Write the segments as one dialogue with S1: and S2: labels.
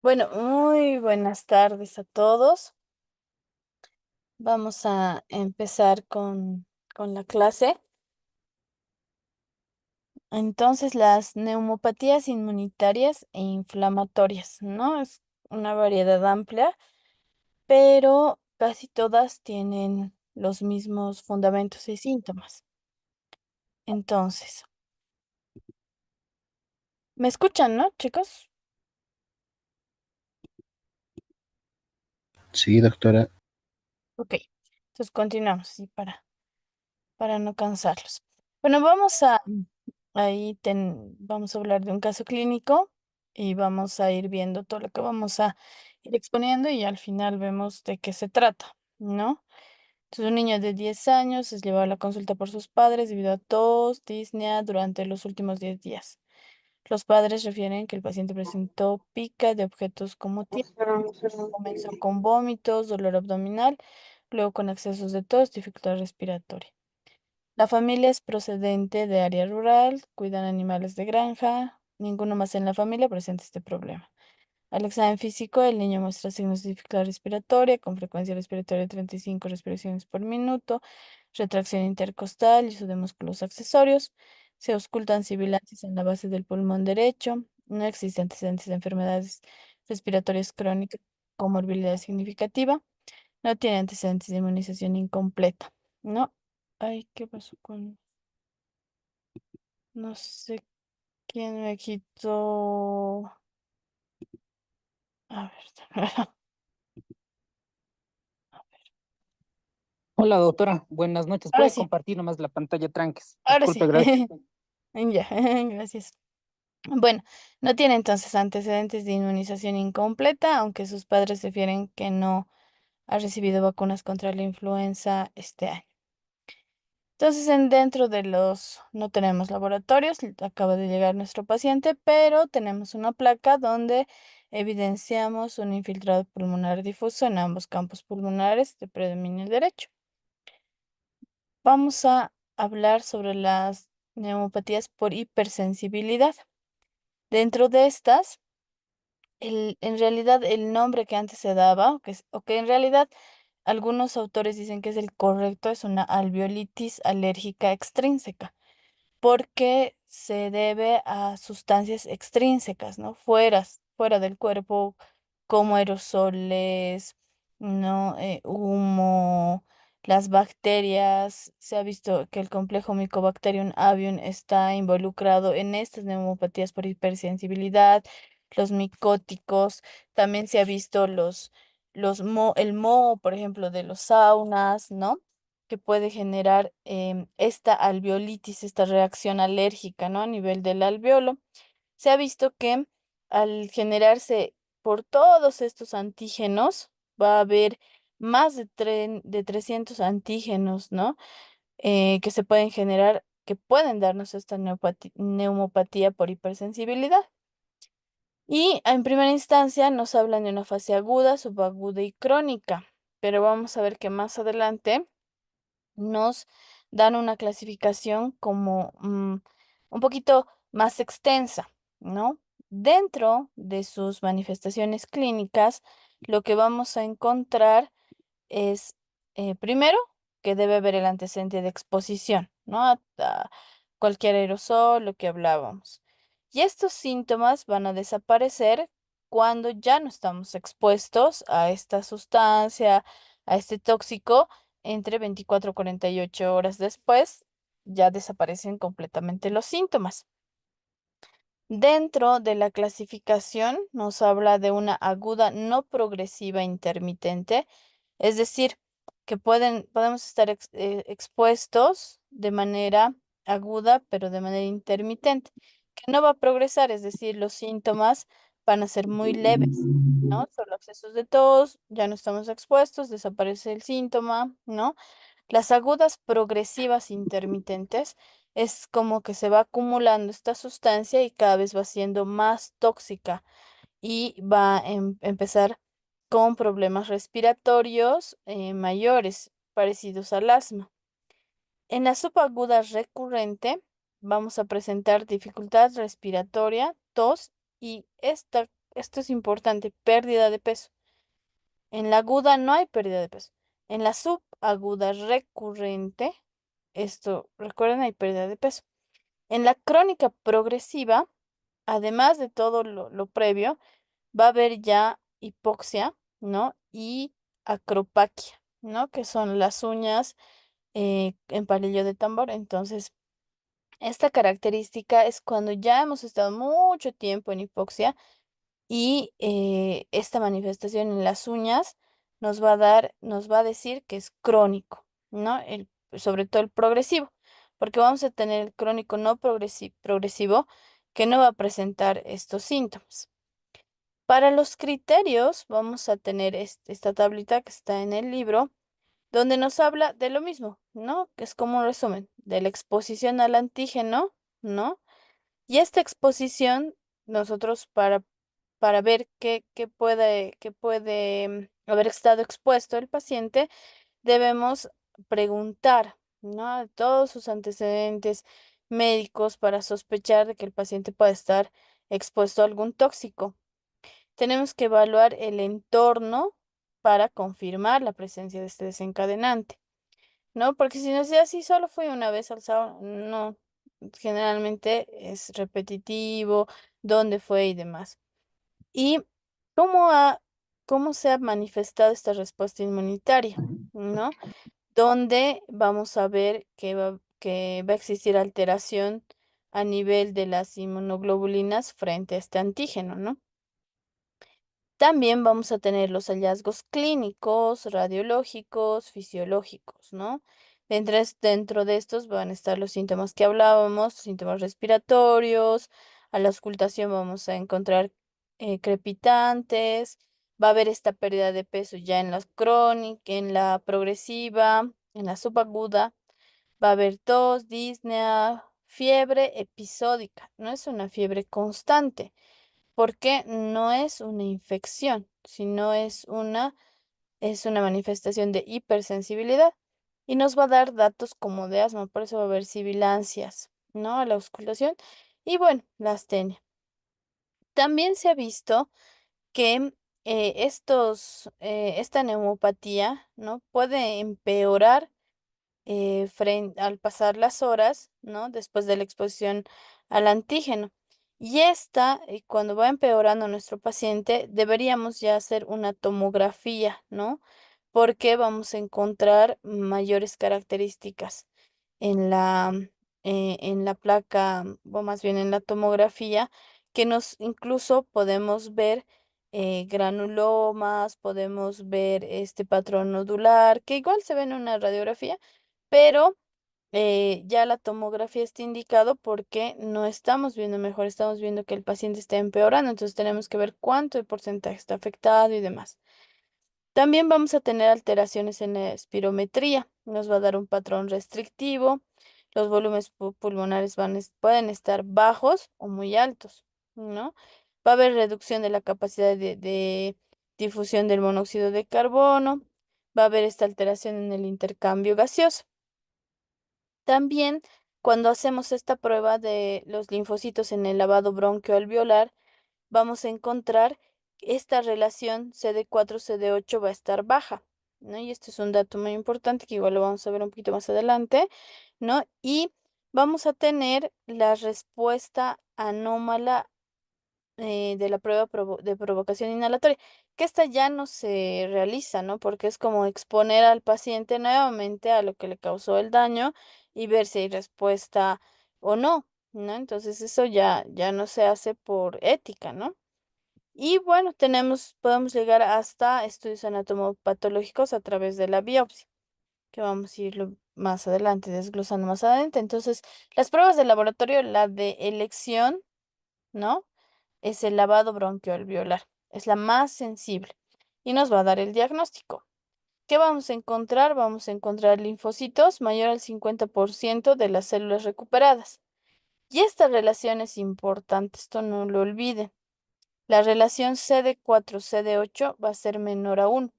S1: Bueno, muy buenas tardes a todos. Vamos a empezar con la clase. Entonces, las neumopatías inmunitarias e inflamatorias, ¿no? Es una variedad amplia, pero casi todas tienen los mismos fundamentos y síntomas. Entonces, ¿me escuchan, no, chicos?
S2: Sí, doctora.
S1: Ok. Entonces, continuamos, sí, para no cansarlos. Bueno, vamos a hablar de un caso clínico y vamos a ir viendo todo lo que vamos a ir exponiendo y al final vemos de qué se trata, ¿no? Entonces, un niño de 10 años es llevado a la consulta por sus padres debido a tos, disnea durante los últimos 10 días. Los padres refieren que el paciente presentó pica de objetos como tierra, comenzó con vómitos, dolor abdominal, luego con excesos de tos, dificultad respiratoria. La familia es procedente de área rural, cuidan animales de granja, ninguno más en la familia presenta este problema. Al examen físico, el niño muestra signos de dificultad respiratoria, con frecuencia respiratoria de 35 respiraciones por minuto, retracción intercostal y uso de músculos accesorios. Se auscultan sibilantes en la base del pulmón derecho. No existen antecedentes de enfermedades respiratorias crónicas con morbilidad significativa. No tiene antecedentes de inmunización incompleta. No. Ay, ¿qué pasó con...? No sé quién me quitó. A ver,
S3: Hola, doctora. Buenas noches.
S1: ahora
S3: ¿Puede
S1: sí,
S3: compartir nomás la pantalla tranques?
S1: ahora
S3: Disculpe,
S1: sí.
S3: gracias.
S1: Ya, gracias. Bueno, no tiene entonces antecedentes de inmunización incompleta, aunque sus padres refieren que no ha recibido vacunas contra la influenza este año. Entonces, dentro de no tenemos laboratorios, acaba de llegar nuestro paciente, pero tenemos una placa donde evidenciamos un infiltrado pulmonar difuso en ambos campos pulmonares de predominio derecho. Vamos a hablar sobre las neumopatías por hipersensibilidad. Dentro de estas, en realidad el nombre que antes se daba, o que en realidad algunos autores dicen que es el correcto, es una alveolitis alérgica extrínseca porque se debe a sustancias extrínsecas, ¿no? Fuera del cuerpo, como aerosoles, ¿no? Humo, las bacterias. Se ha visto que el complejo Mycobacterium avium está involucrado en estas neumopatías por hipersensibilidad, los micóticos. También se ha visto el moho, por ejemplo, de los saunas, ¿no? Que puede generar esta alveolitis, esta reacción alérgica, ¿no? A nivel del alveolo. Se ha visto que al generarse por todos estos antígenos, va a haber más de 300 antígenos, ¿no? Que se pueden generar, que pueden darnos esta neumopatía por hipersensibilidad. Y en primera instancia nos hablan de una fase aguda, subaguda y crónica, pero vamos a ver que más adelante nos dan una clasificación como un poquito más extensa, ¿no? Dentro de sus manifestaciones clínicas, lo que vamos a encontrar es, primero, que debe haber el antecedente de exposición, ¿no? A cualquier aerosol, lo que hablábamos. Y estos síntomas van a desaparecer cuando ya no estamos expuestos a esta sustancia, a este tóxico, entre 24 y 48 horas después, ya desaparecen completamente los síntomas. Dentro de la clasificación nos habla de una aguda no progresiva intermitente, es decir, que podemos estar expuestos de manera aguda, pero de manera intermitente, que no va a progresar, es decir, los síntomas van a ser muy leves, ¿no? Solo accesos de tos, ya no estamos expuestos, desaparece el síntoma, ¿no? Las agudas progresivas intermitentes es como que se va acumulando esta sustancia y cada vez va siendo más tóxica y va a empezar con problemas respiratorios mayores, parecidos al asma. En la subaguda recurrente vamos a presentar dificultad respiratoria, tos y esto es importante, pérdida de peso. En la aguda no hay pérdida de peso. En la subaguda recurrente, esto, recuerden, hay pérdida de peso. En la crónica progresiva, además de todo lo previo, va a haber ya hipoxia, ¿no? Y acropaquia, ¿no? Que son las uñas en palillo de tambor. Entonces, esta característica es cuando ya hemos estado mucho tiempo en hipoxia y esta manifestación en las uñas nos va a decir que es crónico, ¿no? Sobre todo el progresivo, porque vamos a tener el crónico no progresivo que no va a presentar estos síntomas. Para los criterios, vamos a tener esta tablita que está en el libro, donde nos habla de lo mismo, ¿no? Que es como un resumen de la exposición al antígeno, ¿no? Y esta exposición, nosotros para ver qué puede haber estado expuesto el paciente, debemos preguntar, ¿no? A todos sus antecedentes médicos para sospechar de que el paciente pueda estar expuesto a algún tóxico. Tenemos que evaluar el entorno para confirmar la presencia de este desencadenante, ¿no? Porque si nos dice así, solo fui una vez al sábado, no, generalmente es repetitivo, dónde fue y demás. ¿Y cómo cómo se ha manifestado esta respuesta inmunitaria? ¿No? Donde vamos a ver que va a existir alteración a nivel de las inmunoglobulinas frente a este antígeno, ¿no? También vamos a tener los hallazgos clínicos, radiológicos, fisiológicos, ¿no? Dentro de estos van a estar los síntomas que hablábamos, síntomas respiratorios, a la auscultación vamos a encontrar crepitantes, va a haber esta pérdida de peso ya en la crónica, en la progresiva, en la subaguda, va a haber tos, disnea, fiebre episódica, no es una fiebre constante porque no es una infección, sino es una manifestación de hipersensibilidad y nos va a dar datos como de asma, por eso va a haber sibilancias, ¿no? A la auscultación y bueno, la astenia. También se ha visto que esta neumopatía, ¿no? Puede empeorar al pasar las horas, ¿no? Después de la exposición al antígeno. Y esta, cuando va empeorando nuestro paciente, deberíamos ya hacer una tomografía, ¿no? Porque vamos a encontrar mayores características en la placa, o más bien en la tomografía, que nos incluso podemos ver granulomas, podemos ver este patrón nodular, que igual se ve en una radiografía, pero ya la tomografía está indicado porque no estamos viendo mejor, estamos viendo que el paciente está empeorando, entonces tenemos que ver cuánto de porcentaje está afectado y demás. También vamos a tener alteraciones en la espirometría, nos va a dar un patrón restrictivo, los volúmenes pulmonares pueden estar bajos o muy altos, ¿no? Va a haber reducción de la capacidad de difusión del monóxido de carbono, va a haber esta alteración en el intercambio gaseoso. También, cuando hacemos esta prueba de los linfocitos en el lavado bronquioalveolar, vamos a encontrar que esta relación CD4-CD8 va a estar baja, ¿no? Y este es un dato muy importante que igual lo vamos a ver un poquito más adelante, ¿no? Y vamos a tener la respuesta anómala de la prueba de provocación inhalatoria, que esta ya no se realiza, ¿no? Porque es como exponer al paciente nuevamente a lo que le causó el daño y ver si hay respuesta o no, ¿no? Entonces eso ya no se hace por ética, ¿no? Y bueno, podemos llegar hasta estudios anatomopatológicos a través de la biopsia, que vamos a irlo más adelante, desglosando más adelante. Entonces, las pruebas de laboratorio, la de elección, ¿no? Es el lavado bronquioalveolar. Es la más sensible y nos va a dar el diagnóstico. ¿Qué vamos a encontrar? Vamos a encontrar linfocitos mayor al 50% de las células recuperadas. Y esta relación es importante, esto no lo olviden. La relación CD4-CD8 va a ser menor a 1,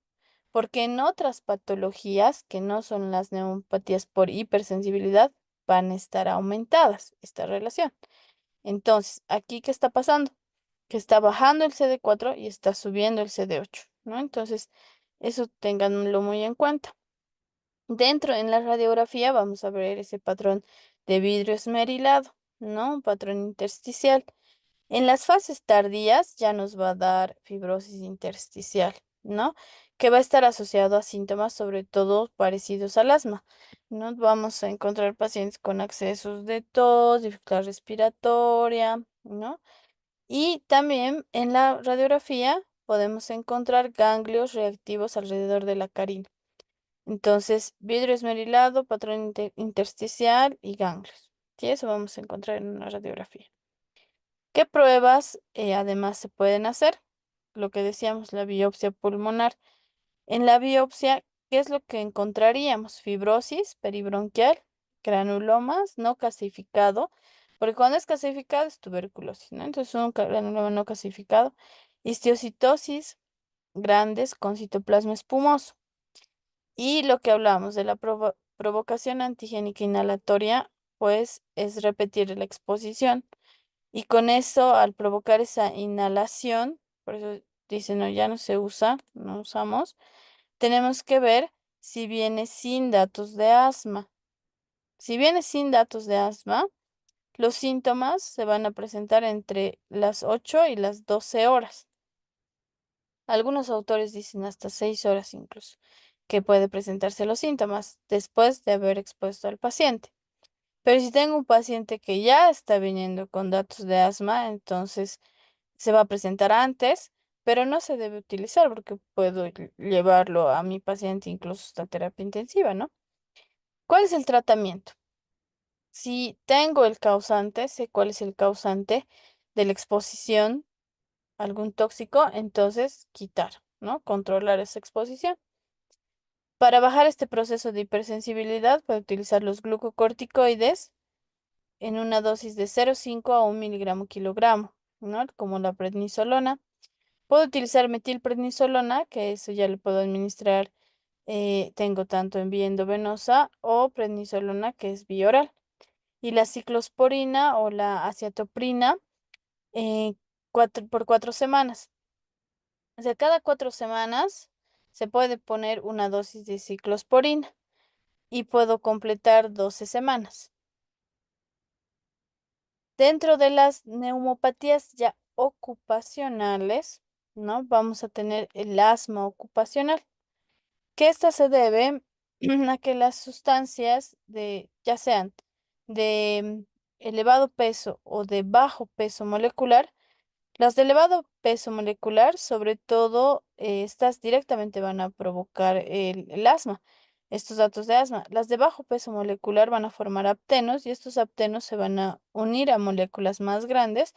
S1: porque en otras patologías que no son las neumopatías por hipersensibilidad van a estar aumentadas esta relación. Entonces, ¿aquí qué está pasando? que está bajando el CD4 y está subiendo el CD8, ¿no? Entonces, eso ténganlo muy en cuenta. Dentro en la radiografía vamos a ver ese patrón de vidrio esmerilado, ¿no? Un patrón intersticial. En las fases tardías ya nos va a dar fibrosis intersticial, ¿no? Que va a estar asociado a síntomas sobre todo parecidos al asma, ¿no? Vamos a encontrar pacientes con accesos de tos, dificultad respiratoria, ¿no? Y también en la radiografía podemos encontrar ganglios reactivos alrededor de la carina. Entonces, vidrio esmerilado, patrón intersticial y ganglios. Y eso vamos a encontrar en una radiografía. ¿Qué pruebas además se pueden hacer? Lo que decíamos, la biopsia pulmonar. En la biopsia, ¿qué es lo que encontraríamos? Fibrosis peribronquial, granulomas no casificado, porque cuando es casificado es tuberculosis, ¿no? Entonces, un granuloma no casificado, histiocytosis grandes con citoplasma espumoso. Y lo que hablamos de la provocación antigénica inhalatoria, pues es repetir la exposición. Y con eso, al provocar esa inhalación, por eso dicen, no, ya no se usa, no usamos, tenemos que ver si viene sin datos de asma. Si viene sin datos de asma, los síntomas se van a presentar entre las 8 y las 12 horas. Algunos autores dicen hasta 6 horas incluso, que puede presentarse los síntomas después de haber expuesto al paciente. Pero si tengo un paciente que ya está viniendo con datos de asma, entonces se va a presentar antes, pero no se debe utilizar porque puedo llevarlo a mi paciente incluso hasta terapia intensiva, ¿no? ¿Cuál es el tratamiento? Si tengo el causante, sé cuál es el causante de la exposición a algún tóxico, entonces quitar, ¿no? Controlar esa exposición. Para bajar este proceso de hipersensibilidad, puedo utilizar los glucocorticoides en una dosis de 0,5 a 1 mg/kg, ¿no? Como la prednisolona. Puedo utilizar metilprednisolona, que eso ya le puedo administrar, tengo tanto en vía endovenosa o prednisolona, que es vía oral. Y la ciclosporina o la acetoprina eh, por 4 semanas. O sea, cada 4 semanas se puede poner una dosis de ciclosporina y puedo completar 12 semanas. Dentro de las neumopatías ya ocupacionales, ¿no? Vamos a tener el asma ocupacional, que esta se debe a que las sustancias de, ya sean de elevado peso o de bajo peso molecular, las de elevado peso molecular, sobre todo, estas directamente van a provocar el asma, estos datos de asma. Las de bajo peso molecular van a formar aptenos y estos aptenos se van a unir a moléculas más grandes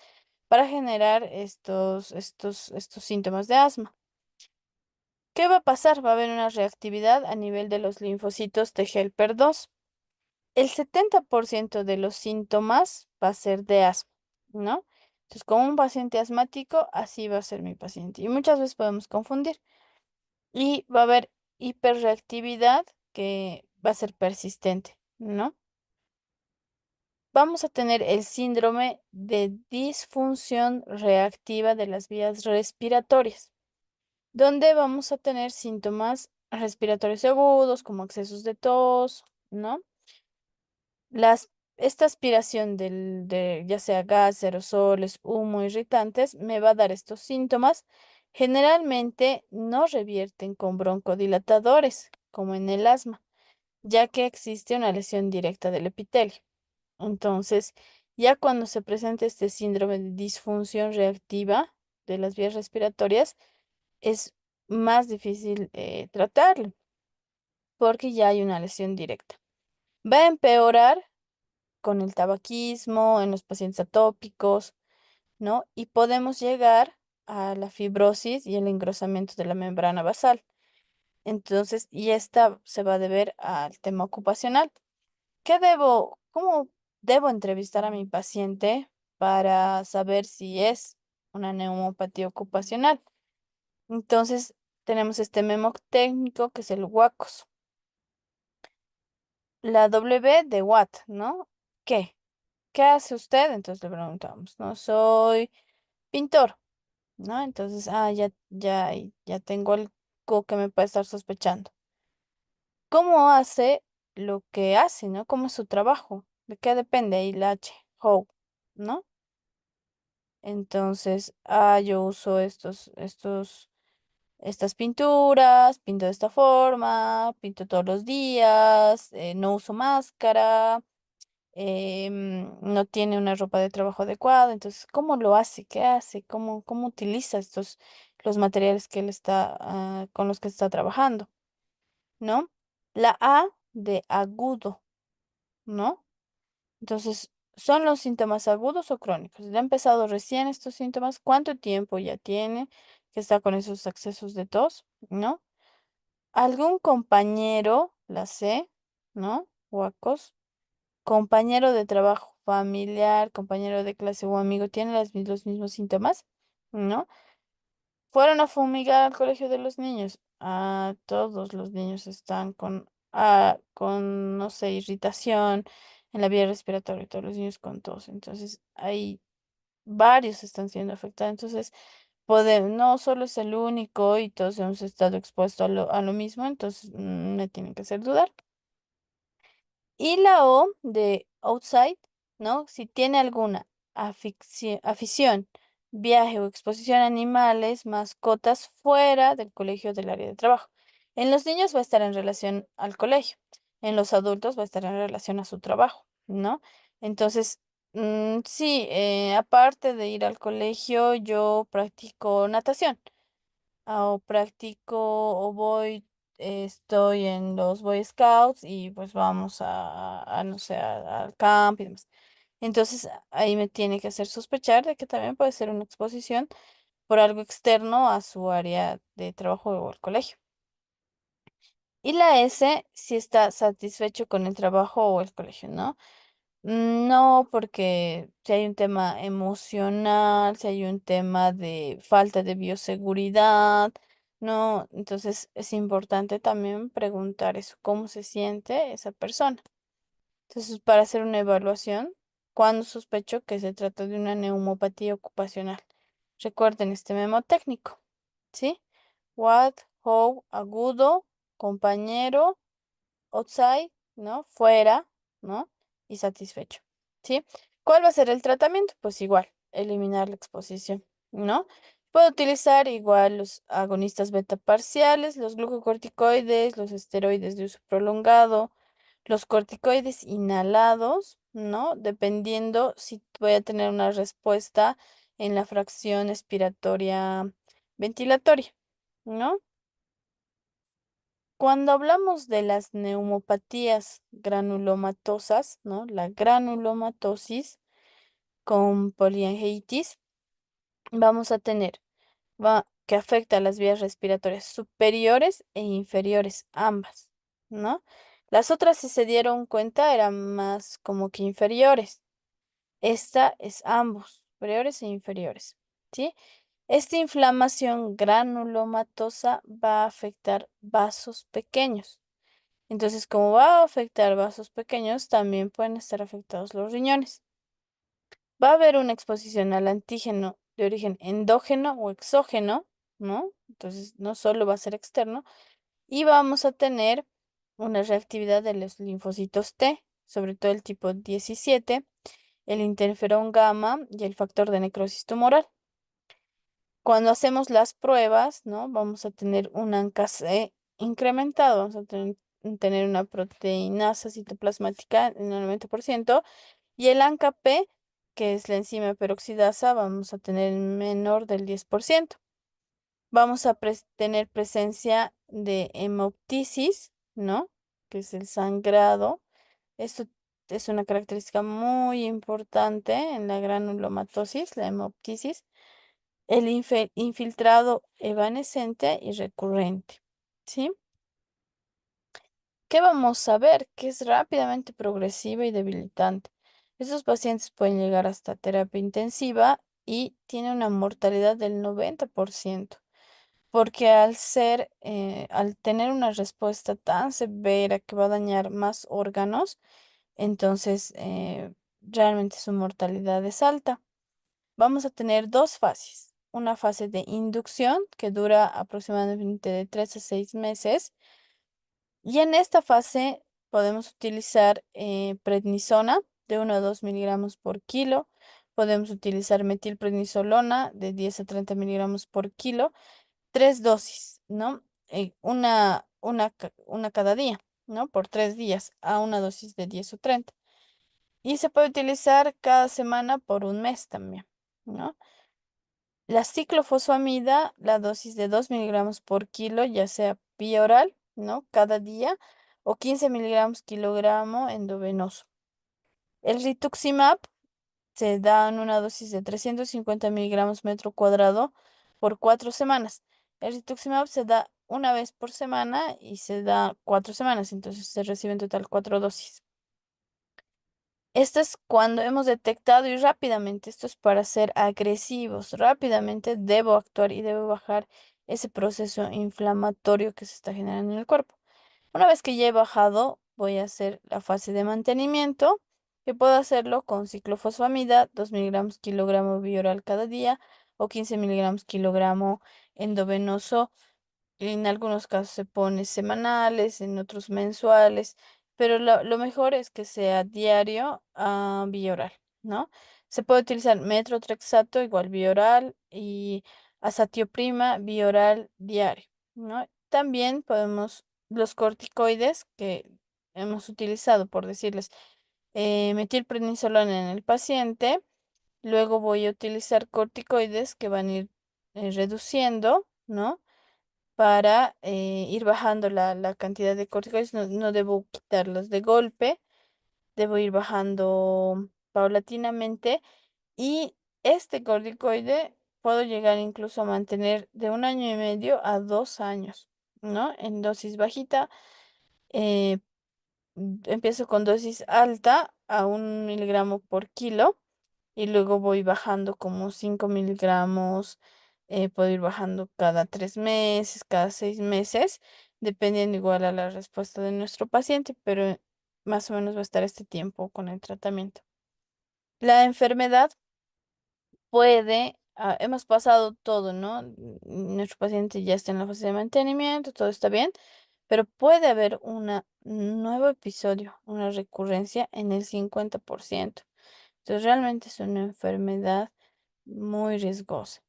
S1: para generar estos síntomas de asma. ¿Qué va a pasar? Va a haber una reactividad a nivel de los linfocitos T helper 2. El 70% de los síntomas va a ser de asma, ¿no? Entonces, como un paciente asmático, así va a ser mi paciente. Y muchas veces podemos confundir. Y va a haber hiperreactividad que va a ser persistente, ¿no? Vamos a tener el síndrome de disfunción reactiva de las vías respiratorias, donde vamos a tener síntomas respiratorios agudos, como accesos de tos, ¿no? Esta aspiración de ya sea gas, aerosoles, humo, irritantes, me va a dar estos síntomas. Generalmente no revierten con broncodilatadores, como en el asma, ya que existe una lesión directa del epitelio. Entonces, ya cuando se presenta este síndrome de disfunción reactiva de las vías respiratorias, es más difícil tratarlo, porque ya hay una lesión directa. Va a empeorar con el tabaquismo, en los pacientes atópicos, ¿no? Y podemos llegar a la fibrosis y el engrosamiento de la membrana basal. Entonces, y esta se va a deber al tema ocupacional. Cómo debo entrevistar a mi paciente para saber si es una neumopatía ocupacional? Entonces, tenemos este memo técnico que es el WACOS. La W de Watt, ¿no? ¿Qué? ¿Qué hace usted? Entonces le preguntamos, ¿no? Soy pintor. ¿no? Entonces, ya tengo algo que me puede estar sospechando. ¿Cómo hace lo que hace, ¿no? ¿Cómo es su trabajo? ¿De qué depende ahí la H? How, ¿no? Entonces, yo uso estas pinturas, pinto de esta forma, pinto todos los días, no uso máscara, no tiene una ropa de trabajo adecuada. Entonces, ¿cómo lo hace? ¿Qué hace? ¿Cómo utiliza los materiales que él con los que está trabajando? ¿No? La A de agudo, ¿no? Entonces, ¿son los síntomas agudos o crónicos? ¿Le ha empezado recién estos síntomas? ¿Cuánto tiempo ya tiene que está con esos accesos de tos? ¿No? ¿Algún compañero, la C, ¿no? Huacos, compañero de trabajo, familiar, compañero de clase o amigo, tiene los mismos síntomas? ¿No? ¿Fueron a fumigar al colegio de los niños? Todos los niños están con, no sé, irritación en la vía respiratoria, todos los niños con tos. Entonces, hay varios están siendo afectados. Entonces, no solo es el único y todos hemos estado expuestos a lo mismo, entonces me tienen que hacer dudar. Y la O de outside, ¿no? Si tiene alguna afición, viaje o exposición a animales, mascotas fuera del colegio o del área de trabajo. En los niños va a estar en relación al colegio, en los adultos va a estar en relación a su trabajo, ¿no? Entonces, sí, aparte de ir al colegio, yo practico natación o practico o estoy en los Boy Scouts y pues vamos no sé, al camp y demás. Entonces ahí me tiene que hacer sospechar de que también puede ser una exposición por algo externo a su área de trabajo o el colegio. Y la S, si está satisfecho con el trabajo o el colegio, ¿no? No, porque si hay un tema emocional, si hay un tema de falta de bioseguridad, no, entonces es importante también preguntar eso, cómo se siente esa persona. Entonces, para hacer una evaluación, cuando sospecho que se trata de una neumopatía ocupacional. Recuerden este memo técnico, ¿sí? What, how, agudo, compañero outside, ¿no? Fuera, ¿no? Y satisfecho, ¿sí? ¿Cuál va a ser el tratamiento? Pues igual, eliminar la exposición, ¿no? Puedo utilizar igual los agonistas beta parciales, los glucocorticoides, los esteroides de uso prolongado, los corticoides inhalados, ¿no? Dependiendo si voy a tener una respuesta en la fracción expiratoria ventilatoria, ¿no? Cuando hablamos de las neumopatías granulomatosas, ¿no? La granulomatosis con poliangiitis, vamos a tener que afecta a las vías respiratorias superiores e inferiores, ambas, ¿no? Las otras, si se dieron cuenta, eran más como que inferiores. Esta es ambos, superiores e inferiores, ¿sí? Esta inflamación granulomatosa va a afectar vasos pequeños. Entonces, como va a afectar vasos pequeños, también pueden estar afectados los riñones. Va a haber una exposición al antígeno de origen endógeno o exógeno, ¿no? Entonces, no solo va a ser externo, y vamos a tener una reactividad de los linfocitos T, sobre todo el tipo 17, el interferón gamma y el factor de necrosis tumoral. Cuando hacemos las pruebas, ¿no? Vamos a tener un ANCA-C incrementado, vamos a tener una proteinasa citoplasmática en el 90% y el ANCA-P, que es la enzima peroxidasa, vamos a tener menor del 10%. Vamos a tener presencia de hemoptisis, ¿no? Que es el sangrado. Esto es una característica muy importante en la granulomatosis, la hemoptisis. El infiltrado evanescente y recurrente, ¿sí? ¿Qué vamos a ver? Que es rápidamente progresiva y debilitante. Estos pacientes pueden llegar hasta terapia intensiva y tiene una mortalidad del 90%, porque al tener una respuesta tan severa que va a dañar más órganos, entonces realmente su mortalidad es alta. Vamos a tener dos fases. una fase de inducción que dura aproximadamente de 3 a 6 meses. Y en esta fase podemos utilizar prednisona de 1 a 2 miligramos por kilo. Podemos utilizar metilprednisolona de 10 a 30 miligramos por kilo. Tres dosis, ¿no? Una cada día, ¿no? Por 3 días a una dosis de 10 o 30. Y se puede utilizar cada semana por un mes también, ¿no? La ciclofosfamida, la dosis de 2 miligramos por kilo, ya sea vía oral, ¿no? Cada día, o 15 miligramos kilogramo endovenoso. El rituximab se da en una dosis de 350 miligramos metro cuadrado por 4 semanas. El rituximab se da una vez por semana y se da 4 semanas, entonces se recibe en total 4 dosis. Esto es cuando hemos detectado y rápidamente, esto es para ser agresivos, rápidamente debo actuar y debo bajar ese proceso inflamatorio que se está generando en el cuerpo. Una vez que ya he bajado, voy a hacer la fase de mantenimiento, que puedo hacerlo con ciclofosfamida, 2 miligramos kilogramo vía oral cada día o 15 miligramos kilogramo endovenoso. En algunos casos se pone semanales, en otros mensuales, pero lo mejor es que sea diario a vía oral, ¿no? Se puede utilizar metrotrexato igual vía oral y azatioprima vía oral diario, ¿no? También podemos los corticoides que hemos utilizado, por decirles, metilprednisolona en el paciente, luego voy a utilizar corticoides que van a ir reduciendo, ¿no? Para ir bajando la cantidad de corticoides. No debo quitarlos de golpe, debo ir bajando paulatinamente y este corticoide puedo llegar incluso a mantener de 1 año y medio a 2 años, ¿no? En dosis bajita. eh, Empiezo con dosis alta a 1 miligramo por kilo y luego voy bajando como 5 miligramos, puedo ir bajando cada 3 meses, cada 6 meses, dependiendo igual a la respuesta de nuestro paciente, pero más o menos va a estar este tiempo con el tratamiento. La enfermedad hemos pasado todo, ¿no? Nuestro paciente ya está en la fase de mantenimiento, todo está bien, pero puede haber un nuevo episodio, una recurrencia en el 50%. Entonces realmente es una enfermedad muy riesgosa.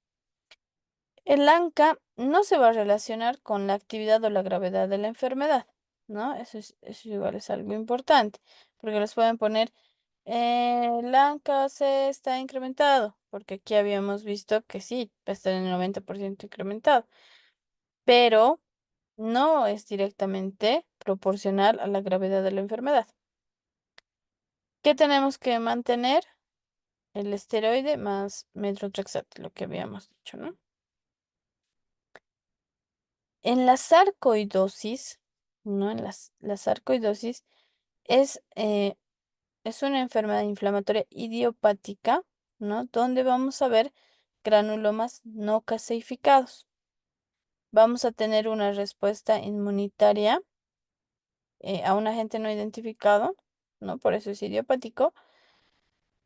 S1: El ANCA no se va a relacionar con la actividad o la gravedad de la enfermedad, ¿no? Eso igual es algo importante, porque les pueden poner, el ANCA se está incrementado, porque aquí habíamos visto que sí, va a estar en el 90% incrementado, pero no es directamente proporcional a la gravedad de la enfermedad. ¿Qué tenemos que mantener? El esteroide más metrotrexate, lo que habíamos dicho, ¿no? En la sarcoidosis, ¿no? La sarcoidosis es, eh, es una enfermedad inflamatoria idiopática, ¿no? Donde vamos a ver granulomas no caseificados. Vamos a tener una respuesta inmunitaria a un agente no identificado, ¿no? Por eso es idiopático,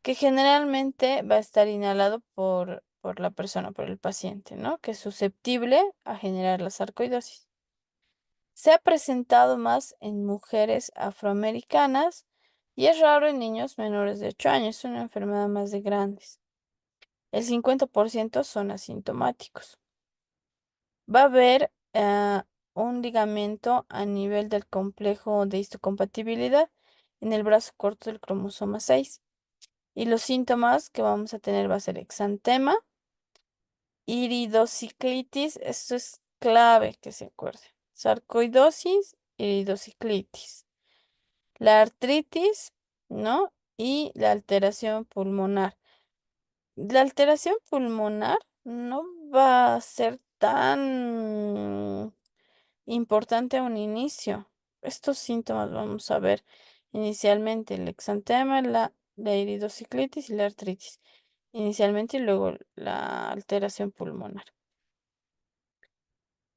S1: que generalmente va a estar inhalado por la persona, por el paciente, ¿no? Que es susceptible a generar la sarcoidosis. Se ha presentado más en mujeres afroamericanas y es raro en niños menores de 8 años, es una enfermedad más de grandes. El 50% son asintomáticos. Va a haber un ligamento a nivel del complejo de histocompatibilidad en el brazo corto del cromosoma 6. Y los síntomas que vamos a tener va a ser exantema, iridociclitis, esto es clave que se acuerde. Sarcoidosis, iridociclitis. La artritis, ¿no? Y la alteración pulmonar. La alteración pulmonar no va a ser tan importante a un inicio. Estos síntomas vamos a ver inicialmente el exantema, la iridociclitis y la artritis. Inicialmente y luego la alteración pulmonar.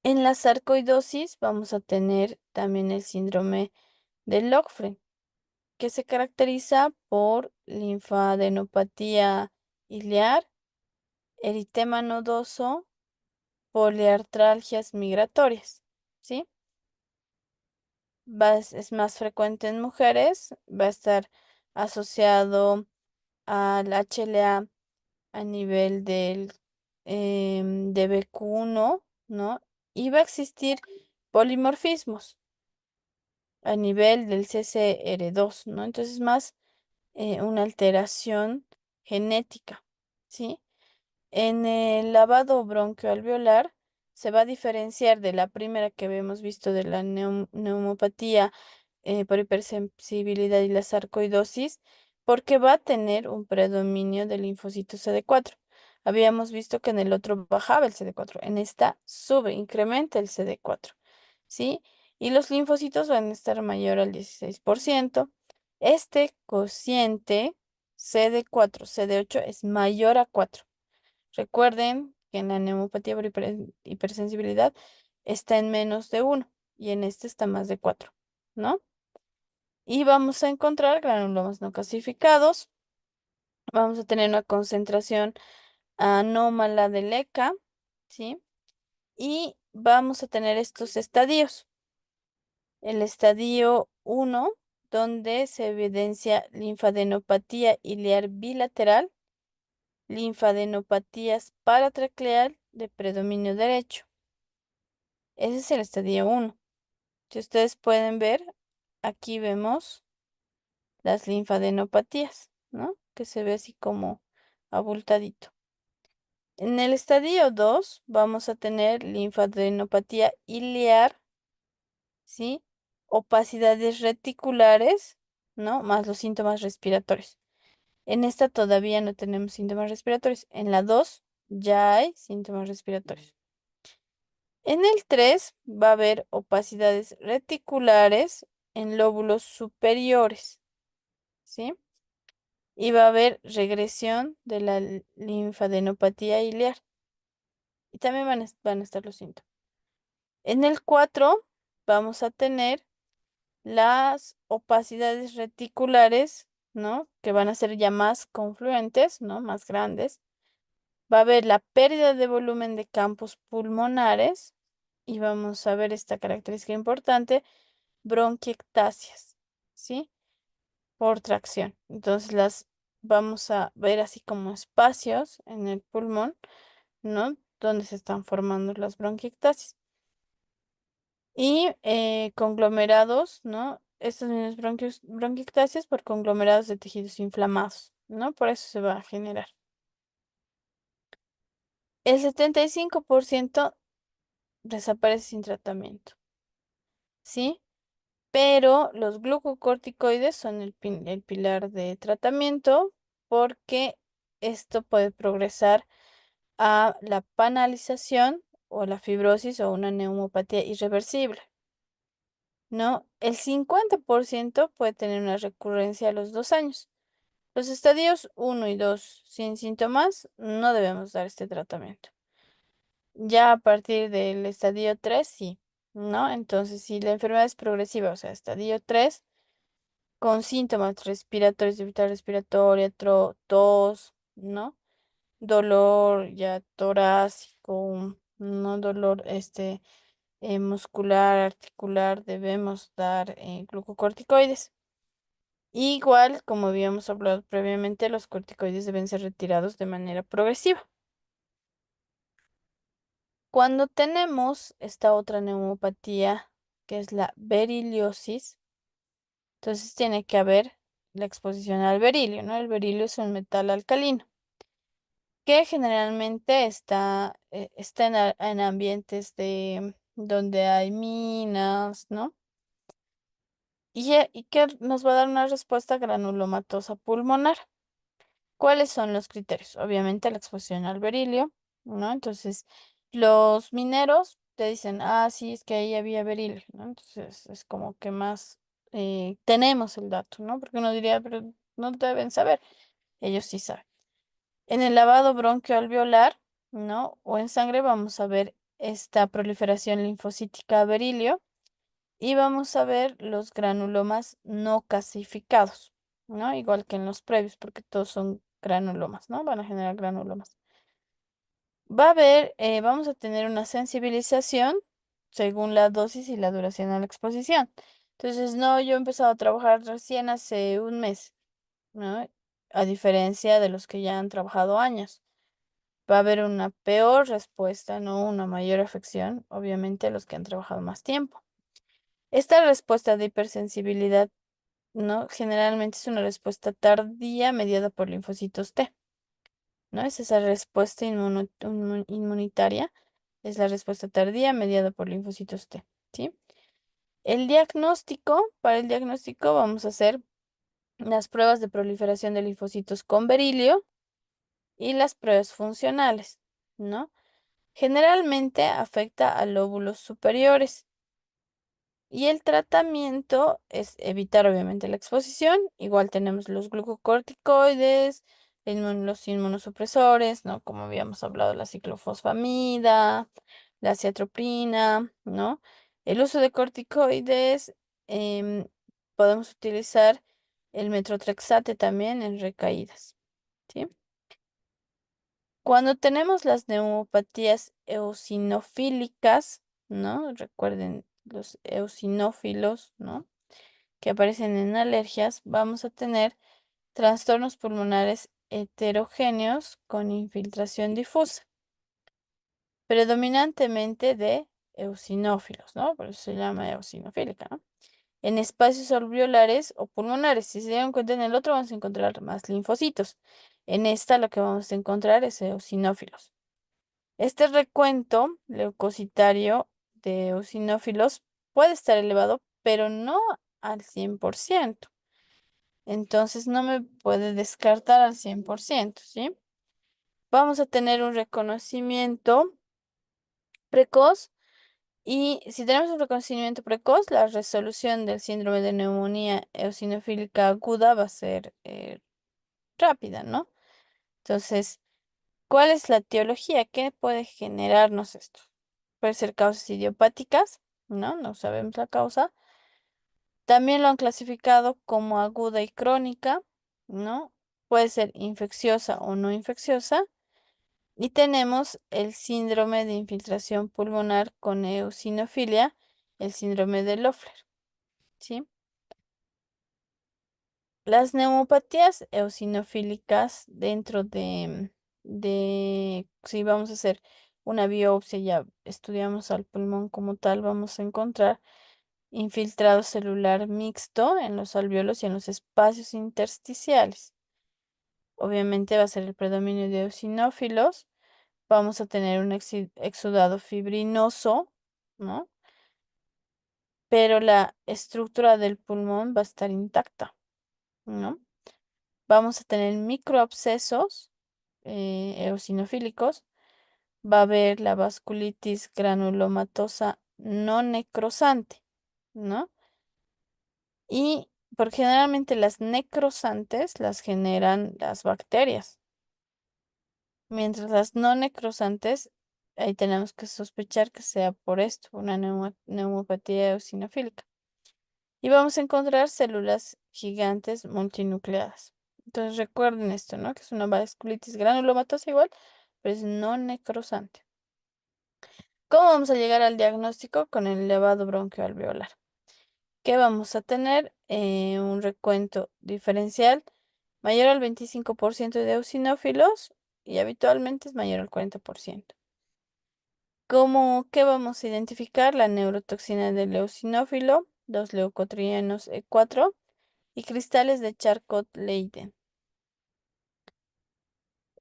S1: En la sarcoidosis vamos a tener también el síndrome de Logren, que se caracteriza por linfadenopatía ilear, eritema nodoso, poliartralgias migratorias, ¿sí? Es más frecuente en mujeres, va a estar asociado al HLA a nivel del DBQ1, ¿no? Y va a existir polimorfismos a nivel del CCR2, ¿no? Entonces, más una alteración genética, ¿sí? En el lavado bronquioalveolar se va a diferenciar de la primera que habíamos visto de la neumopatía por hipersensibilidad y la sarcoidosis, porque va a tener un predominio del linfocito CD4. Habíamos visto que en el otro bajaba el CD4, en esta sube, incrementa el CD4, ¿sí? Y los linfocitos van a estar mayor al 16%. Este cociente CD4, CD8 es mayor a 4. Recuerden que en la neumopatía por hipersensibilidad está en menos de 1 y en este está más de 4, ¿no? Y vamos a encontrar granulomas no clasificados. Vamos a tener una concentración anómala de LECA, ¿sí? Y vamos a tener estos estadios. El estadio 1, donde se evidencia linfadenopatía ilear bilateral, linfadenopatías paratraqueal de predominio derecho. Ese es el estadio 1. Si ustedes pueden ver, aquí vemos las linfadenopatías, ¿no? Que se ve así como abultadito. En el estadio 2 vamos a tener linfadenopatía ilear, ¿sí? Opacidades reticulares, ¿no? Más los síntomas respiratorios. En esta todavía no tenemos síntomas respiratorios. En la 2 ya hay síntomas respiratorios. En el 3 va a haber opacidades reticulares en lóbulos superiores, ¿sí? Y va a haber regresión de la linfadenopatía ilear. Y también van a estar los síntomas. En el 4 vamos a tener las opacidades reticulares, ¿no? Que van a ser ya más confluentes, ¿no? Más grandes. Va a haber la pérdida de volumen de campos pulmonares y vamos a ver esta característica importante, bronquiectasias, ¿sí? Por tracción. Entonces las vamos a ver así como espacios en el pulmón, ¿no? Donde se están formando las bronquiectasias. Y conglomerados, ¿no? Estos mismos bronquiectasias por conglomerados de tejidos inflamados, ¿no? Por eso se va a generar. El 75% desaparece sin tratamiento, ¿sí? Pero los glucocorticoides son el pilar de tratamiento porque esto puede progresar a la panalización o la fibrosis o una neumopatía irreversible, ¿no? El 50% puede tener una recurrencia a los 2 años. Los estadios 1 y 2 sin síntomas no debemos dar este tratamiento. Ya a partir del estadio 3 sí, ¿no? Entonces, si la enfermedad es progresiva, o sea, estadio 3 con síntomas respiratorios, dificultad respiratoria, tos, ¿no? Dolor ya torácico, ¿no? Dolor muscular, articular, debemos dar glucocorticoides. Igual, como habíamos hablado previamente, los corticoides deben ser retirados de manera progresiva. Cuando tenemos esta otra neumopatía, que es la beriliosis, entonces tiene que haber la exposición al berilio, ¿no? El berilio es un metal alcalino que generalmente está en ambientes donde hay minas, ¿no? Y que nos va a dar una respuesta granulomatosa pulmonar. ¿Cuáles son los criterios? Obviamente la exposición al berilio, ¿no? Entonces, los mineros te dicen, ah, sí, es que ahí había berilio, ¿no? Entonces, es como que más tenemos el dato, ¿no? Porque uno diría, pero no deben saber. Ellos sí saben. En el lavado bronquioalveolar, ¿no? O en sangre vamos a ver esta proliferación linfocítica a berilio y vamos a ver los granulomas no casificados, ¿no? Igual que en los previos, porque todos son granulomas, ¿no? Van a generar granulomas. vamos a tener una sensibilización según la dosis y la duración de la exposición. Entonces, no, yo he empezado a trabajar recién hace un mes, ¿no? A diferencia de los que ya han trabajado años. Va a haber una peor respuesta, no una mayor afección, obviamente los que han trabajado más tiempo. Esta respuesta de hipersensibilidad, ¿no? Generalmente es una respuesta tardía mediada por linfocitos T, ¿no? Es esa respuesta inmunitaria, es la respuesta tardía mediada por linfocitos T, ¿sí? Para el diagnóstico vamos a hacer las pruebas de proliferación de linfocitos con berilio y las pruebas funcionales, ¿no? Generalmente afecta a lóbulos superiores. Y el tratamiento es evitar obviamente la exposición. Igual tenemos los glucocorticoides, los inmunosupresores, ¿no? Como habíamos hablado, la ciclofosfamida, la ciatropina, ¿no? El uso de corticoides, em, podemos utilizar el metrotrexate también en recaídas, ¿sí? Cuando tenemos las neumopatías eosinofílicas, ¿no? Recuerden los eosinófilos, ¿no? Que aparecen en alergias, vamos a tener trastornos pulmonares heterogéneos con infiltración difusa, predominantemente de eosinófilos, ¿no? Por eso se llama eosinofílica, ¿no? En espacios alveolares o pulmonares. Si se dieron cuenta en el otro vamos a encontrar más linfocitos. En esta lo que vamos a encontrar es eosinófilos. Este recuento leucocitario de eosinófilos puede estar elevado, pero no al 100%. Entonces no me puede descartar al 100%, ¿sí? Vamos a tener un reconocimiento precoz y si tenemos un reconocimiento precoz, la resolución del síndrome de neumonía eosinofílica aguda va a ser rápida, ¿no? Entonces, ¿cuál es la etiología? ¿Qué puede generarnos esto? Puede ser causas idiopáticas, ¿no? No sabemos la causa. También lo han clasificado como aguda y crónica, ¿no? Puede ser infecciosa o no infecciosa. Y tenemos el síndrome de infiltración pulmonar con eosinofilia, el síndrome de Loeffler, ¿sí? Las neumopatías eosinofílicas dentro si vamos a hacer una biopsia, ya estudiamos al pulmón como tal, vamos a encontrar infiltrado celular mixto en los alvéolos y en los espacios intersticiales. Obviamente va a ser el predominio de eosinófilos. Vamos a tener un exudado fibrinoso, ¿no? Pero la estructura del pulmón va a estar intacta, ¿no? Vamos a tener microabscesos eosinofílicos. Va a haber la vasculitis granulomatosa no necrosante, ¿no? Y porque generalmente las necrosantes las generan las bacterias, mientras las no necrosantes, ahí tenemos que sospechar que sea por esto, una neumopatía eosinofílica. Y vamos a encontrar células gigantes multinucleadas. Entonces recuerden esto, ¿no? Que es una vasculitis granulomatosa igual, pero es no necrosante. ¿Cómo vamos a llegar al diagnóstico con el elevado bronquio alveolar? Que vamos a tener un recuento diferencial mayor al 25% de eosinófilos y habitualmente es mayor al 40%. ¿Cómo qué vamos a identificar? La neurotoxina del eosinófilo, los leucotrienos E4 y cristales de Charcot-Leyden.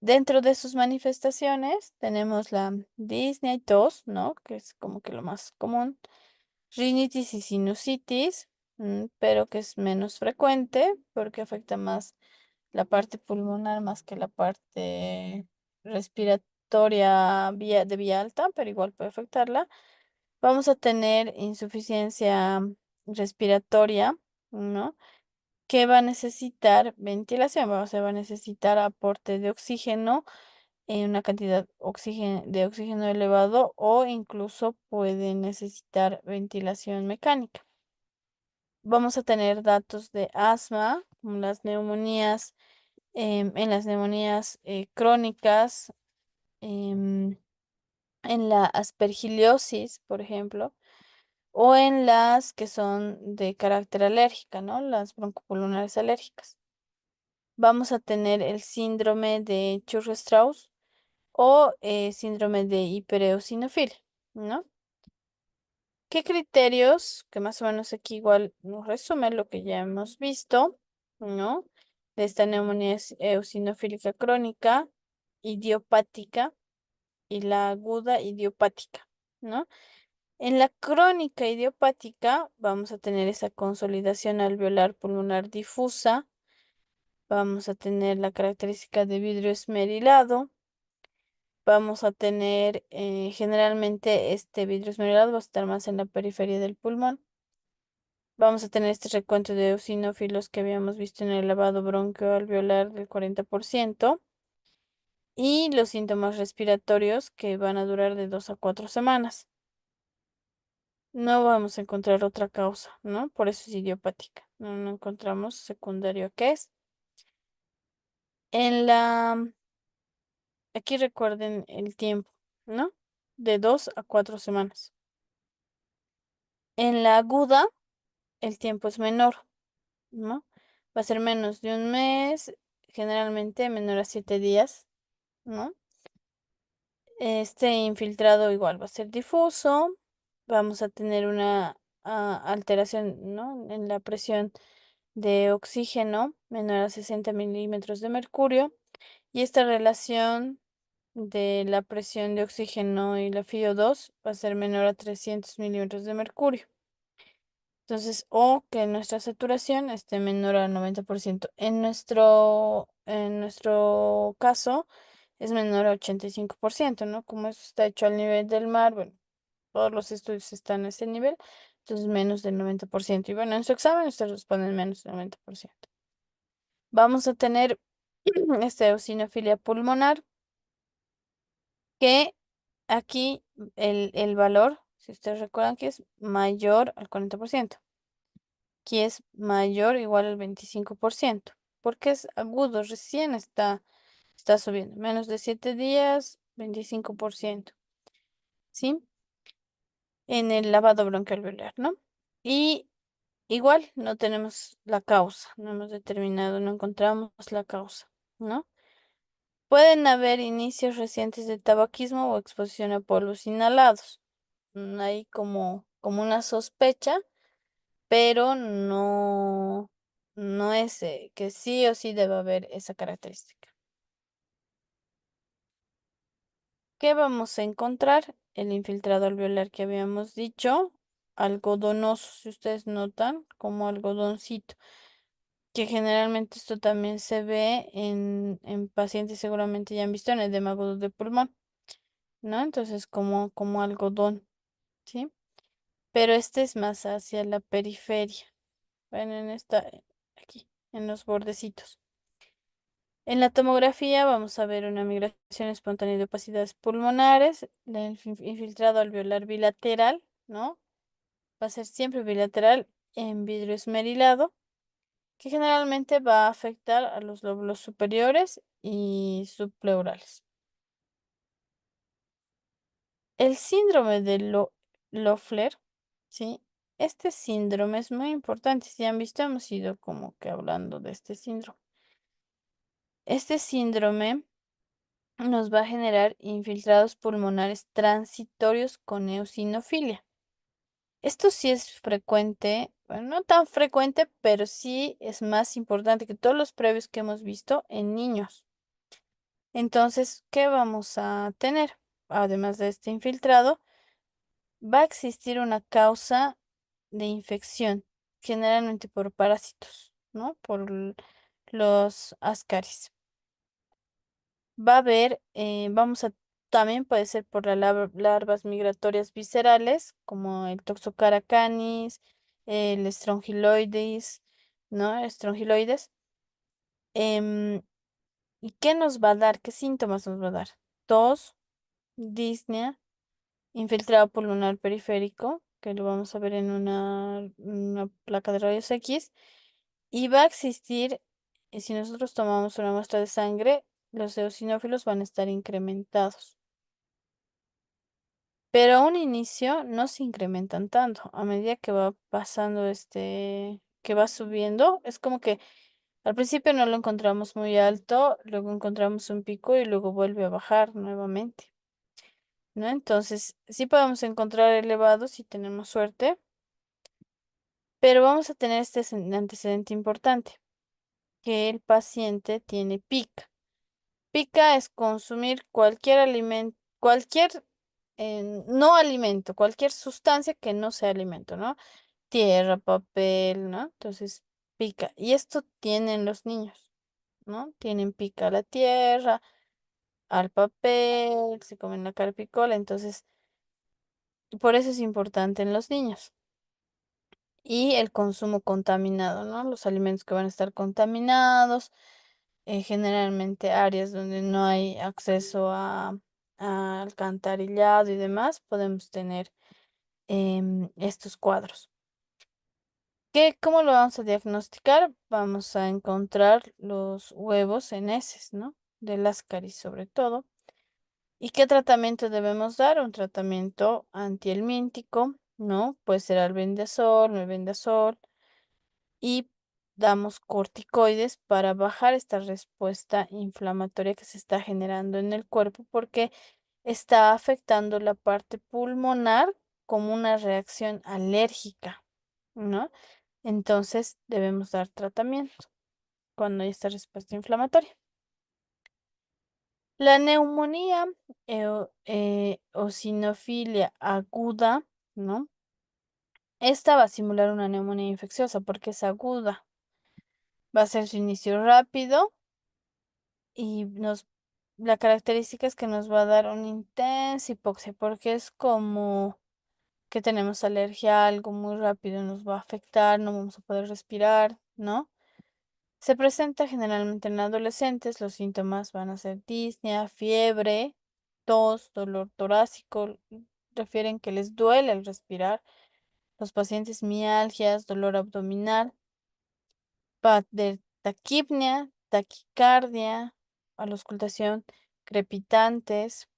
S1: Dentro de sus manifestaciones tenemos la disnea y tos, ¿no? Que es como que lo más común. Rinitis y sinusitis, pero que es menos frecuente porque afecta más la parte pulmonar más que la parte respiratoria de vía alta, pero igual puede afectarla. Vamos a tener insuficiencia respiratoria, ¿no? Que va a necesitar ventilación, o sea, va a necesitar aporte de oxígeno en una cantidad de oxígeno elevado o incluso puede necesitar ventilación mecánica. Vamos a tener datos de asma, como las neumonías, en las neumonías crónicas, em, en la aspergillosis, por ejemplo, o en las que son de carácter alérgica, ¿no? Las broncopulmonares alérgicas. Vamos a tener el síndrome de Churg-Strauss o síndrome de hipereosinofilia, ¿no? ¿Qué criterios, que más o menos aquí igual nos resume lo que ya hemos visto, ¿no? De esta neumonía eosinofílica crónica, idiopática y la aguda idiopática, ¿no? En la crónica idiopática vamos a tener esa consolidación alveolar pulmonar difusa, vamos a tener la característica de vidrio esmerilado, vamos a tener generalmente este vidrio esmerilado va a estar más en la periferia del pulmón. Vamos a tener este recuento de eosinófilos que habíamos visto en el lavado bronquioalveolar del 40% y los síntomas respiratorios que van a durar de 2 a 4 semanas. No vamos a encontrar otra causa, ¿no? Por eso es idiopática. No encontramos secundario que es. En la, aquí recuerden el tiempo, ¿no? De 2 a 4 semanas. En la aguda, el tiempo es menor, ¿no? Va a ser menos de un mes, generalmente menor a 7 días, ¿no? Este infiltrado igual va a ser difuso. Vamos a tener una alteración, ¿no? En la presión de oxígeno menor a 60 milímetros de mercurio. Y esta relación de la presión de oxígeno y la FiO2 va a ser menor a 300 milímetros de mercurio. Entonces, o que nuestra saturación esté menor al 90%. En nuestro caso es menor a 85%, ¿no? Como eso está hecho al nivel del mar, bueno, todos los estudios están a ese nivel, entonces menos del 90%. Y bueno, en su examen ustedes responden menos del 90%. Vamos a tener esta eosinofilia pulmonar, que aquí el valor, si ustedes recuerdan, que es mayor al 40%. Que es mayor o igual al 25%, porque es agudo, recién está subiendo. Menos de 7 días, 25%, ¿sí? En el lavado broncoalveolar, ¿no? Y igual no tenemos la causa, no hemos determinado, no encontramos la causa, ¿no? Pueden haber inicios recientes de tabaquismo o exposición a polvos inhalados. Hay como una sospecha, pero no es que sí o sí debe haber esa característica. ¿Qué vamos a encontrar? El infiltrado alveolar que habíamos dicho, algodonoso, si ustedes notan, como algodoncito, que generalmente esto también se ve en pacientes, seguramente ya han visto en edema agudo de pulmón, ¿no? Entonces, como algodón, ¿sí? Pero este es más hacia la periferia, ven en aquí, en los bordecitos. En la tomografía vamos a ver una migración espontánea de opacidades pulmonares, infiltrado alveolar bilateral, ¿no? Va a ser siempre bilateral en vidrio esmerilado, que generalmente va a afectar a los lóbulos superiores y subpleurales. El síndrome de Loeffler, ¿sí? Este síndrome es muy importante. Si han visto, hemos ido como que hablando de este síndrome. Este síndrome nos va a generar infiltrados pulmonares transitorios con eosinofilia. Esto sí es frecuente, bueno, no tan frecuente, pero sí es más importante que todos los previos que hemos visto en niños. Entonces, ¿qué vamos a tener? Además de este infiltrado, va a existir una causa de infección, generalmente por parásitos, ¿no? Los ascaris. Va a haber, también puede ser por las larvas migratorias viscerales, como el Toxocara canis, el Strongyloides, ¿no? Strongyloides. Em, ¿Y qué nos va a dar? ¿Qué síntomas nos va a dar? Tos, disnea, infiltrado pulmonar periférico, que lo vamos a ver en una placa de rayos X, y va a existir, si nosotros tomamos una muestra de sangre, los eosinófilos van a estar incrementados. Pero a un inicio no se incrementan tanto. A medida que va pasando que va subiendo, es como que al principio no lo encontramos muy alto, luego encontramos un pico y luego vuelve a bajar nuevamente, ¿no? Entonces, sí podemos encontrar elevados si tenemos suerte, pero vamos a tener este antecedente importante, que el paciente tiene pica. Pica es consumir cualquier alimento, no alimento, cualquier sustancia que no sea alimento, ¿no? Tierra, papel, ¿no? Entonces, pica. Y esto tienen los niños, ¿no? Tienen pica a la tierra, al papel, se comen la carpicola, entonces, por eso es importante en los niños. Y el consumo contaminado, ¿no? Los alimentos que van a estar contaminados, generalmente áreas donde no hay acceso a alcantarillado y demás, podemos tener estos cuadros. ¿Cómo lo vamos a diagnosticar? Vamos a encontrar los huevos en heces, ¿no? Del ascaris sobre todo. ¿Y qué tratamiento debemos dar? Un tratamiento antihelmíntico, ¿no? Puede ser albendazol, mebendazol, y damos corticoides para bajar esta respuesta inflamatoria que se está generando en el cuerpo porque está afectando la parte pulmonar como una reacción alérgica, ¿no? Entonces debemos dar tratamiento cuando hay esta respuesta inflamatoria. La neumonía eosinofilia aguda, ¿no? Esta va a simular una neumonía infecciosa porque es aguda. Va a ser su inicio rápido y la característica es que nos va a dar una intensa hipoxia porque es como que tenemos alergia a algo muy rápido, nos va a afectar, no vamos a poder respirar, ¿no? Se presenta generalmente en adolescentes, los síntomas van a ser disnea, fiebre, tos, dolor torácico, refieren que les duele al respirar, los pacientes mialgias, dolor abdominal, de taquipnea, taquicardia, a la auscultación, crepitantes,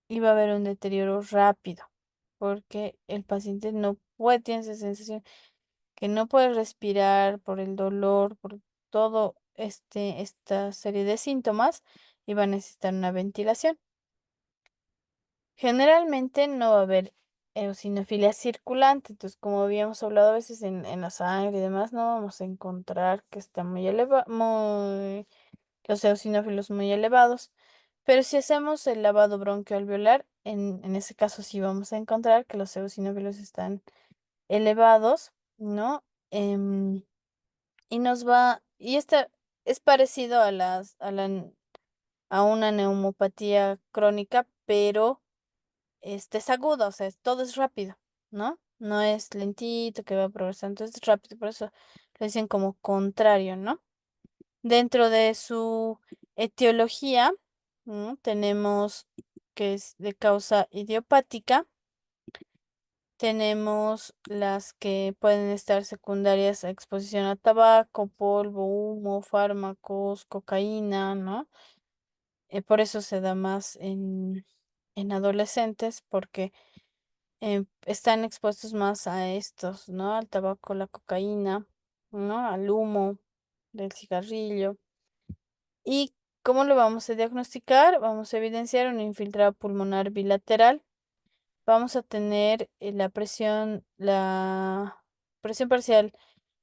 S1: y va a haber un deterioro rápido, porque el paciente no puede, tiene esa sensación que no puede respirar por el dolor, por todo esta serie de síntomas, y va a necesitar una ventilación. Generalmente no va a haber eosinofilia circulante, entonces como habíamos hablado a veces en la sangre y demás, no vamos a encontrar que está muy elevado, los eosinófilos muy elevados, pero si hacemos el lavado bronquioalveolar, en ese caso sí vamos a encontrar que los eosinófilos están elevados, ¿no? Y este es parecido a una neumopatía crónica, pero este es agudo, o sea, todo es rápido, ¿no? No es lentito que va progresando, es rápido, por eso lo dicen como contrario, ¿no? Dentro de su etiología, tenemos que es de causa idiopática, tenemos las que pueden estar secundarias a exposición a tabaco, polvo, humo, fármacos, cocaína, ¿no? Por eso se da más en adolescentes, porque están expuestos más a estos, ¿no? Al tabaco, la cocaína, ¿no? Al humo del cigarrillo. ¿Y cómo lo vamos a diagnosticar? Vamos a evidenciar un infiltrado pulmonar bilateral. Vamos a tener la presión parcial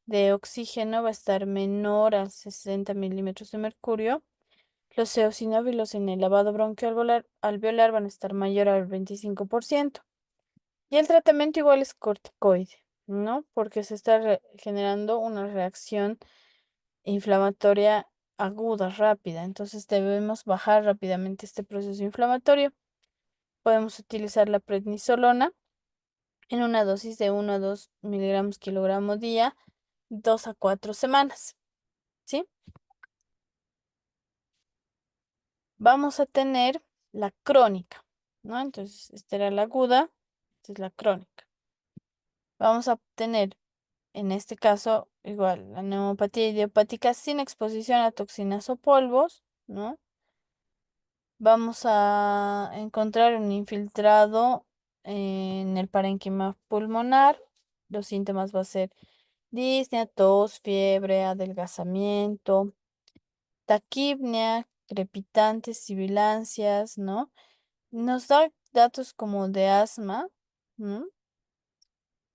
S1: de oxígeno va a estar menor a 60 milímetros de mercurio. Los eosinófilos en el lavado alveolar van a estar mayor al 25%. Y el tratamiento igual es corticoide, ¿no? Porque se está generando una reacción inflamatoria aguda, rápida. Entonces debemos bajar rápidamente este proceso inflamatorio. Podemos utilizar la prednisolona en una dosis de 1 a 2 miligramos kilogramo día, 2 a 4 semanas, ¿sí? Vamos a tener la crónica, ¿no? Entonces, esta era la aguda, esta es la crónica. Vamos a tener, en este caso, igual, la neumopatía idiopática sin exposición a toxinas o polvos, ¿no? Vamos a encontrar un infiltrado en el parénquima pulmonar. Los síntomas va a ser disnea, tos, fiebre, adelgazamiento, taquipnea, crepitantes, sibilancias, ¿no? Nos da datos como de asma, ¿no?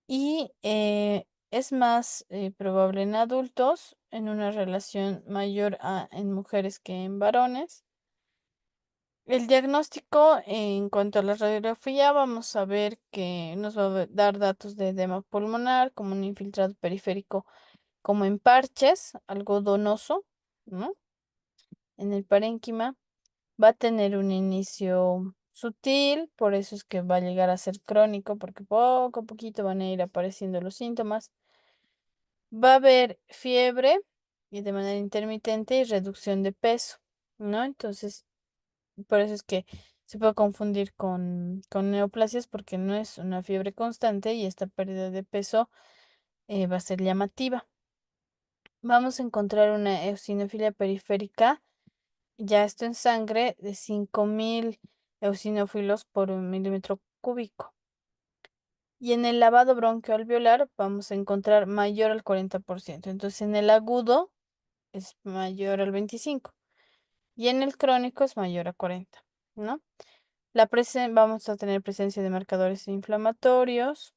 S1: Y es más probable en adultos, en una relación mayor en mujeres que en varones. El diagnóstico en cuanto a la radiografía, vamos a ver que nos va a dar datos de edema pulmonar, como un infiltrado periférico, como en parches, algodonoso, ¿no? En el parénquima. Va a tener un inicio sutil, por eso es que va a llegar a ser crónico, porque poco a poquito van a ir apareciendo los síntomas. Va a haber fiebre y de manera intermitente y reducción de peso, ¿no? Entonces, por eso es que se puede confundir con neoplasias porque no es una fiebre constante y esta pérdida de peso va a ser llamativa. Vamos a encontrar una eosinofilia periférica, ya esto en sangre, de 5.000 eosinófilos por un milímetro cúbico. Y en el lavado bronquioalveolar vamos a encontrar mayor al 40%. Entonces, en el agudo es mayor al 25 y en el crónico es mayor a 40, ¿no? Vamos a tener presencia de marcadores inflamatorios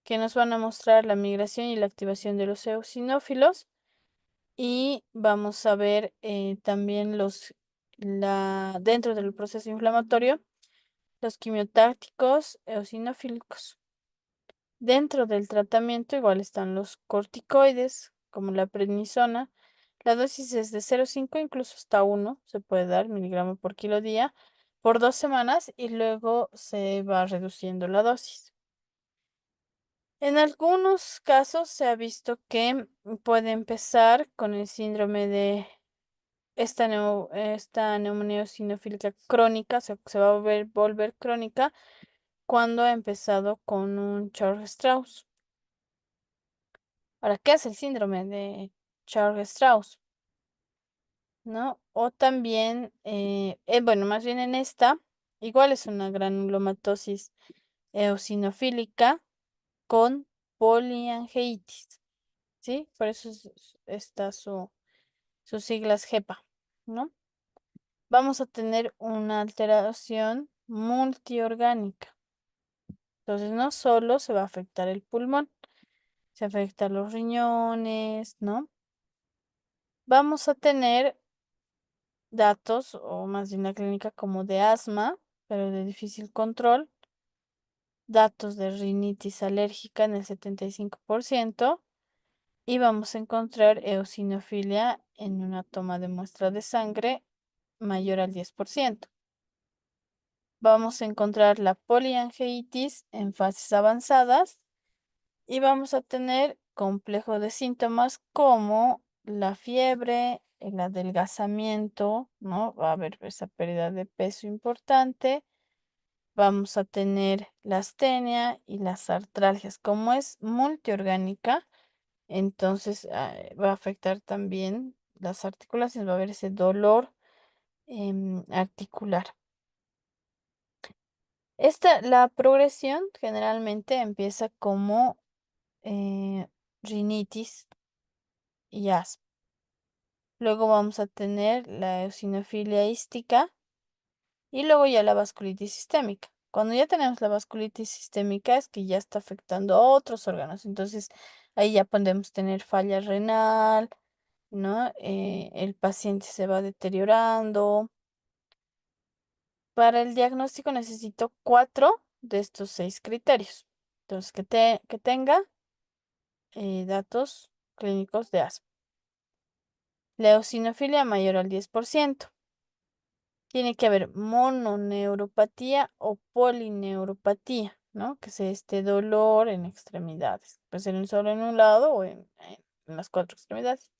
S1: que nos van a mostrar la migración y la activación de los eosinófilos y vamos a ver también dentro del proceso inflamatorio los quimiotácticos eosinofílicos. Dentro del tratamiento igual están los corticoides, como la prednisona. La dosis es de 0,5, incluso hasta 1, se puede dar miligramo por kilo día por 2 semanas y luego se va reduciendo la dosis. En algunos casos se ha visto que puede empezar con el síndrome de esta neumonía eosinofílica crónica, se va a volver crónica cuando ha empezado con un Churg-Strauss. Ahora, ¿qué es el síndrome de Churg-Strauss? ¿No? O también, bueno, más bien en esta, igual es una granulomatosis eosinofílica con poliangeitis, ¿sí? Por eso está sus siglas GEPA, ¿no? Vamos a tener una alteración multiorgánica. Entonces, no solo se va a afectar el pulmón, se afecta los riñones, ¿no? Vamos a tener datos, o más bien la clínica como de asma, pero de difícil control, datos de rinitis alérgica en el 75% y vamos a encontrar eosinofilia en una toma de muestra de sangre mayor al 10%. Vamos a encontrar la poliangeitis en fases avanzadas y vamos a tener complejo de síntomas como la fiebre, el adelgazamiento, ¿no? Va a haber esa pérdida de peso importante. Vamos a tener la astenia y las artralgias. Como es multiorgánica, entonces va a afectar también las articulaciones, va a haber ese dolor articular. La progresión generalmente empieza como eh, rinitis y asma. Luego vamos a tener la eosinofilia hística y luego ya la vasculitis sistémica. Cuando ya tenemos la vasculitis sistémica es que ya está afectando a otros órganos. Entonces ahí ya podemos tener falla renal, ¿no? El paciente se va deteriorando. Para el diagnóstico necesito 4 de estos 6 criterios. Entonces, que tenga datos clínicos de asma. La eosinofilia mayor al 10%. Tiene que haber mononeuropatía o polineuropatía, ¿no? Que es este dolor en extremidades. Puede ser solo en un lado o en las 4 extremidades.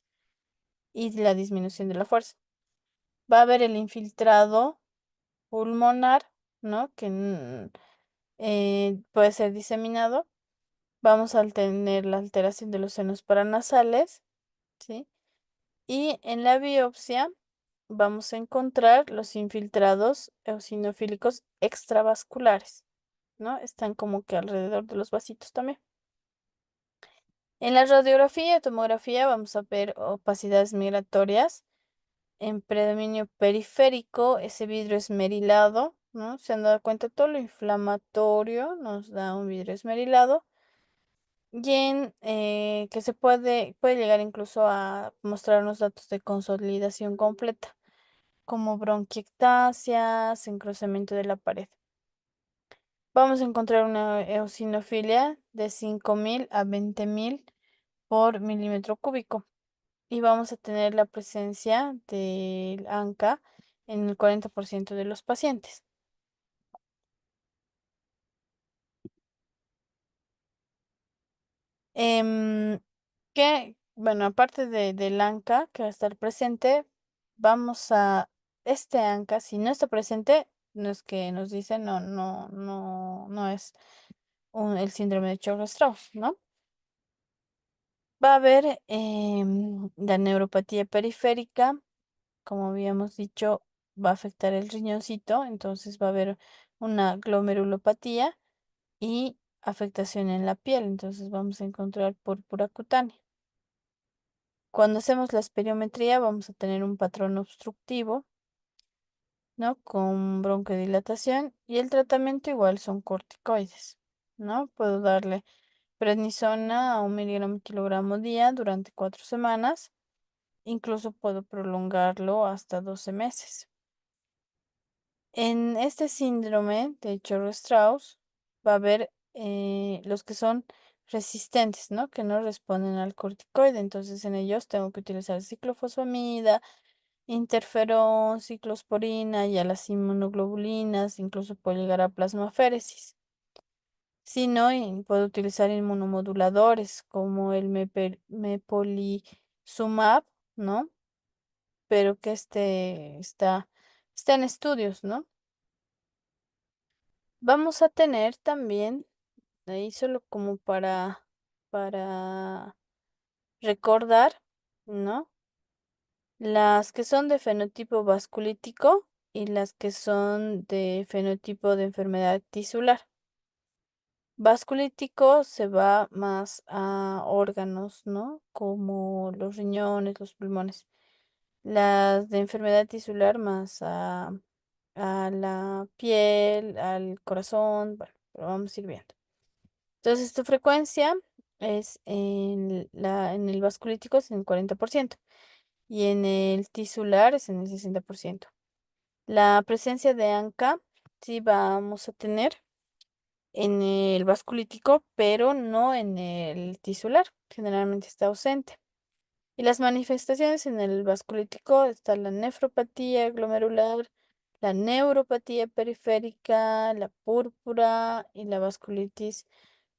S1: Y la disminución de la fuerza. Va a haber el infiltrado pulmonar, ¿no? Que puede ser diseminado. Vamos a tener la alteración de los senos paranasales, ¿sí? Y en la biopsia vamos a encontrar los infiltrados eosinofílicos extravasculares, ¿no? Están como que alrededor de los vasitos también. En la radiografía y tomografía vamos a ver opacidades migratorias. En predominio periférico, ese vidrio esmerilado, ¿no? Se han dado cuenta, todo lo inflamatorio nos da un vidrio esmerilado. Y en que puede llegar incluso a mostrarnos datos de consolidación completa, como bronquiectasias, encruzamiento de la pared. Vamos a encontrar una eosinofilia de 5.000 a 20.000 por milímetro cúbico. Y vamos a tener la presencia del ANCA en el 40% de los pacientes. Em, bueno, aparte del ANCA que va a estar presente, vamos a este ANCA, si no está presente, no es que nos dicen, no es el síndrome de Churg-Strauss, ¿no? Va a haber la neuropatía periférica, como habíamos dicho, va a afectar el riñoncito, entonces va a haber una glomerulopatía y afectación en la piel, entonces vamos a encontrar púrpura cutánea. Cuando hacemos la esperiometría vamos a tener un patrón obstructivo, ¿no? Con broncodilatación y el tratamiento igual son corticoides, ¿no? Puedo darle prednisona a 1 mg/kg día durante 4 semanas. Incluso puedo prolongarlo hasta 12 meses. En este síndrome de Churg-Strauss va a haber los que son resistentes, ¿no? Que no responden al corticoide. Entonces en ellos tengo que utilizar ciclofosfamida, interferón, ciclosporina y a las inmunoglobulinas, incluso puedo llegar a plasmaféresis. Si no, puedo utilizar inmunomoduladores como el mepolizumab, ¿no? Pero que está en estudios, ¿no? Vamos a tener también, ahí solo como para recordar, ¿no? Las que son de fenotipo vasculítico y las que son de fenotipo de enfermedad tisular. Vasculítico se va más a órganos, ¿no? Como los riñones, los pulmones. Las de enfermedad tisular más a la piel, al corazón, bueno, pero vamos a ir viendo. Entonces, tu frecuencia es en el vasculítico es en el 40% y en el tisular es en el 60%. La presencia de ANCA sí vamos a tener en el vasculítico, pero no en el tisular. Generalmente está ausente. Y las manifestaciones en el vasculítico está la nefropatía glomerular, la neuropatía periférica, la púrpura y la vasculitis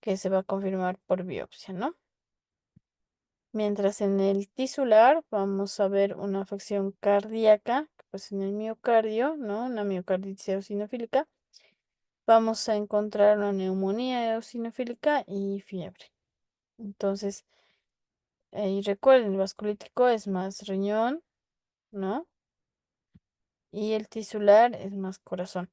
S1: que se va a confirmar por biopsia, ¿no? Mientras en el tisular vamos a ver una afección cardíaca, pues en el miocardio, ¿no? Una miocarditis eosinofílica. Vamos a encontrar una neumonía eosinofílica y fiebre. Entonces, ahí recuerden, el vasculítico es más riñón, ¿no? Y el tisular es más corazón.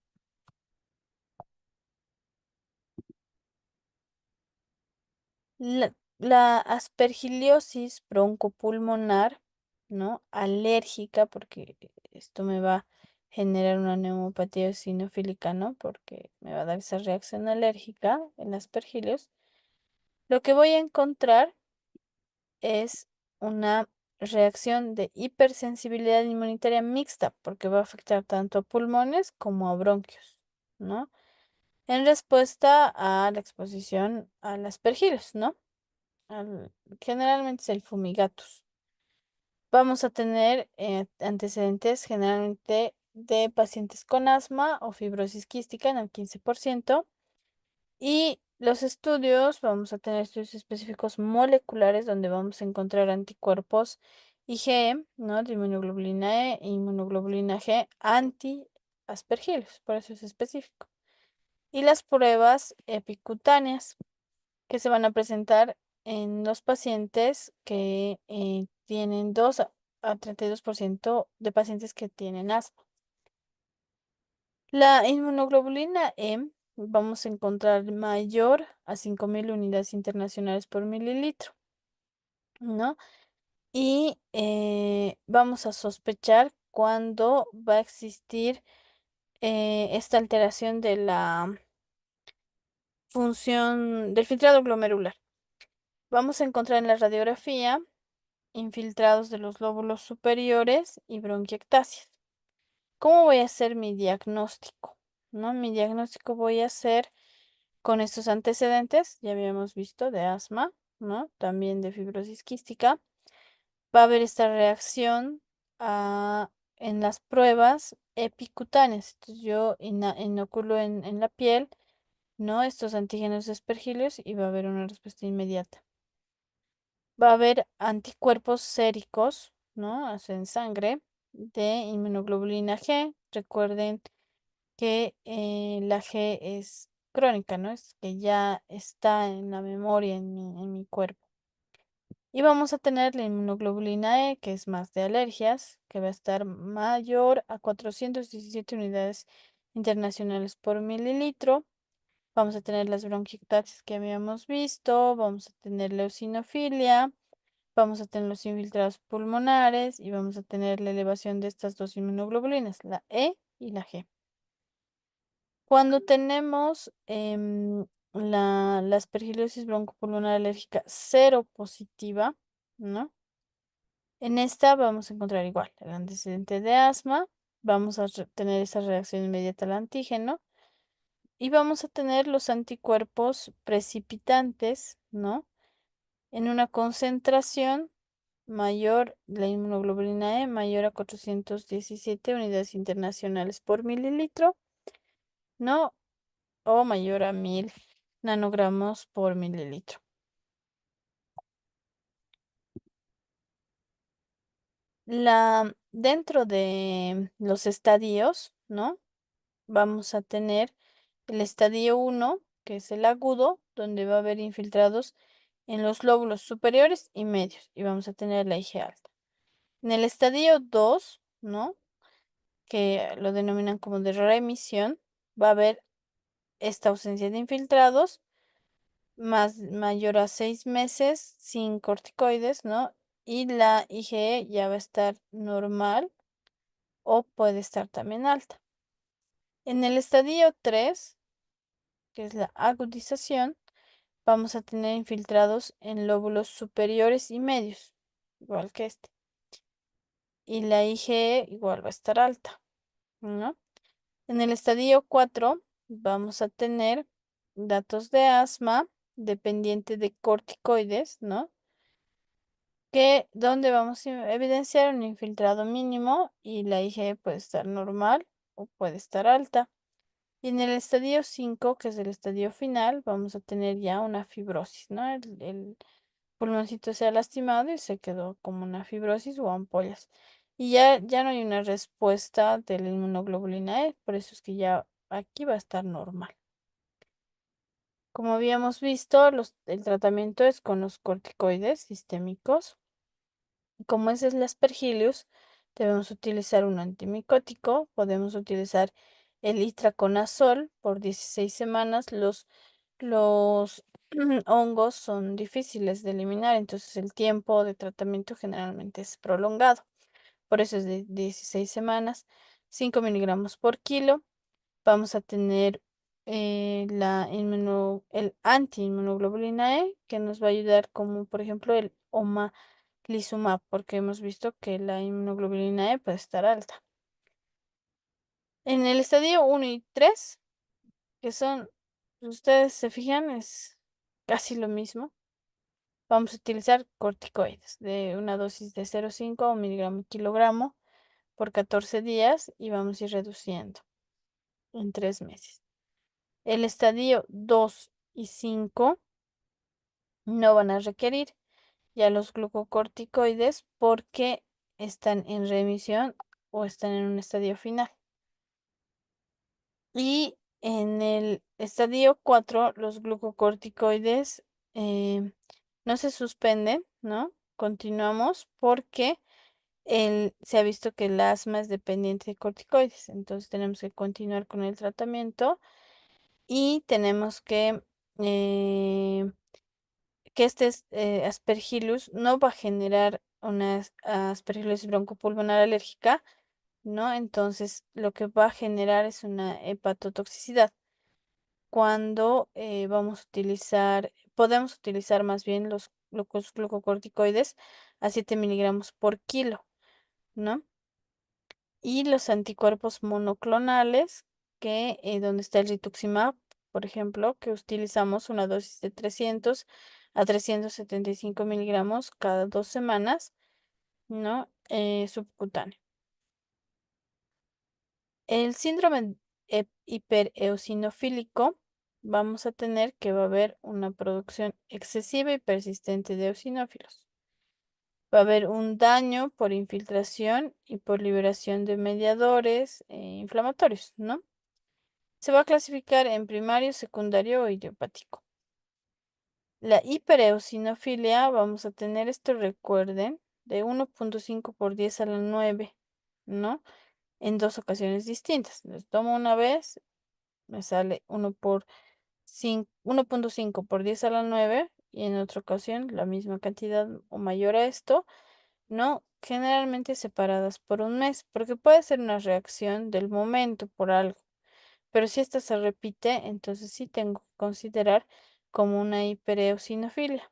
S1: La aspergiliosis broncopulmonar, ¿no? Alérgica, porque esto me va a generar una neumopatía eosinofílica, ¿no? Porque me va a dar esa reacción alérgica en aspergilios. Lo que voy a encontrar es una reacción de hipersensibilidad inmunitaria mixta, porque va a afectar tanto a pulmones como a bronquios, ¿no? En respuesta a la exposición al aspergillus, ¿no? Generalmente es el fumigatus. Vamos a tener antecedentes generalmente de pacientes con asma o fibrosis quística en el 15%. Y los estudios, vamos a tener estudios específicos moleculares donde vamos a encontrar anticuerpos IgE, ¿no? De inmunoglobulina E e inmunoglobulina G anti-aspergillus, por eso es específico. Y las pruebas epicutáneas que se van a presentar en los pacientes que tienen dos a 32% de pacientes que tienen asma. La inmunoglobulina E vamos a encontrar mayor a 5.000 unidades internacionales por mililitro, ¿no? Y vamos a sospechar cuándo va a existir esta alteración de la función del filtrado glomerular. Vamos a encontrar en la radiografía infiltrados de los lóbulos superiores y bronquiectasias. ¿Cómo voy a hacer mi diagnóstico? ¿No? Mi diagnóstico voy a hacer con estos antecedentes, ya habíamos visto, de asma, ¿no? También de fibrosis quística. Va a haber esta reacción en las pruebas epicutáneas. Entonces yo inoculo en la piel, ¿no? Estos antígenos aspergilios y va a haber una respuesta inmediata. Va a haber anticuerpos séricos, ¿no? O sea, en sangre de inmunoglobulina G. Recuerden que la G es crónica, ¿no? Es que ya está en la memoria en mi cuerpo. Y vamos a tener la inmunoglobulina E, que es más de alergias, que va a estar mayor a 417 unidades internacionales por mililitro. Vamos a tener las bronquiectasias que habíamos visto, vamos a tener la eosinofilia, vamos a tener los infiltrados pulmonares y vamos a tener la elevación de estas dos inmunoglobulinas, la E y la G. Cuando tenemos la aspergillosis broncopulmonar alérgica cero positiva, ¿no? En esta vamos a encontrar igual el antecedente de asma, vamos a tener esa reacción inmediata al antígeno y vamos a tener los anticuerpos precipitantes, ¿no? En una concentración mayor, la inmunoglobulina E mayor a 417 unidades internacionales por mililitro, ¿no? O mayor a 1.000 nanogramos por mililitro. Dentro de los estadios, ¿no? Vamos a tener el estadio 1, que es el agudo, donde va a haber infiltrados en los lóbulos superiores y medios, y vamos a tener la IG alta. En el estadio 2, ¿no? Que lo denominan como de remisión, va a haber esta ausencia de infiltrados mayor a 6 meses sin corticoides, ¿no? Y la IgE ya va a estar normal o puede estar también alta. En el estadio 3, que es la agudización, vamos a tener infiltrados en lóbulos superiores y medios, igual que este. Y la IgE igual va a estar alta, ¿no? En el estadio 4 vamos a tener datos de asma dependiente de corticoides, ¿no? Que donde vamos a evidenciar un infiltrado mínimo y la IgE puede estar normal o puede estar alta. Y en el estadio 5, que es el estadio final, vamos a tener ya una fibrosis, ¿no? El pulmoncito se ha lastimado y se quedó como una fibrosis o ampollas. Y ya no hay una respuesta de la inmunoglobulina E, por eso es que ya aquí va a estar normal. Como habíamos visto, el tratamiento es con los corticoides sistémicos. Como ese es el Aspergillus, debemos utilizar un antimicótico. Podemos utilizar el itraconazol por 16 semanas. Los hongos son difíciles de eliminar, entonces el tiempo de tratamiento generalmente es prolongado. Por eso es de 16 semanas, 5 miligramos por kilo. Vamos a tener el anti-inmunoglobulina E, que nos va a ayudar como por ejemplo el omalizumab, porque hemos visto que la inmunoglobulina E puede estar alta. En el estadio 1 y 3, que son, si ustedes se fijan, es casi lo mismo. Vamos a utilizar corticoides de una dosis de 0,5 miligramo kilogramo por 14 días y vamos a ir reduciendo en 3 meses. El estadio 2 y 5 no van a requerir ya los glucocorticoides porque están en remisión o están en un estadio final. Y en el estadio 4 los glucocorticoides no se suspenden, ¿no? Continuamos porque Se ha visto que el asma es dependiente de corticoides, entonces tenemos que continuar con el tratamiento y tenemos eh, que Aspergillus no va a generar una Aspergillus broncopulmonar alérgica, ¿no? Entonces lo que va a generar es una hepatotoxicidad. Cuando podemos utilizar más bien los glucocorticoides a 7 miligramos por kilo, ¿no? Y los anticuerpos monoclonales, donde está el rituximab, por ejemplo, que utilizamos una dosis de 300 a 375 miligramos cada 2 semanas, ¿no? Subcutáneo. El síndrome hipereosinofílico, vamos a tener que va a haber una producción excesiva y persistente de eosinófilos. Va a haber un daño por infiltración y por liberación de mediadores inflamatorios, ¿no? Se va a clasificar en primario, secundario o idiopático. La hipereosinofilia, vamos a tener esto, recuerden, de 1,5 por 10 a la 9, ¿no? En dos ocasiones distintas. Les tomo una vez, me sale 1,5 por 10 a la 9 y en otra ocasión la misma cantidad o mayor a esto, ¿no? Generalmente separadas por un mes, porque puede ser una reacción del momento por algo. Pero si esta se repite, entonces sí tengo que considerar como una hipereosinofilia.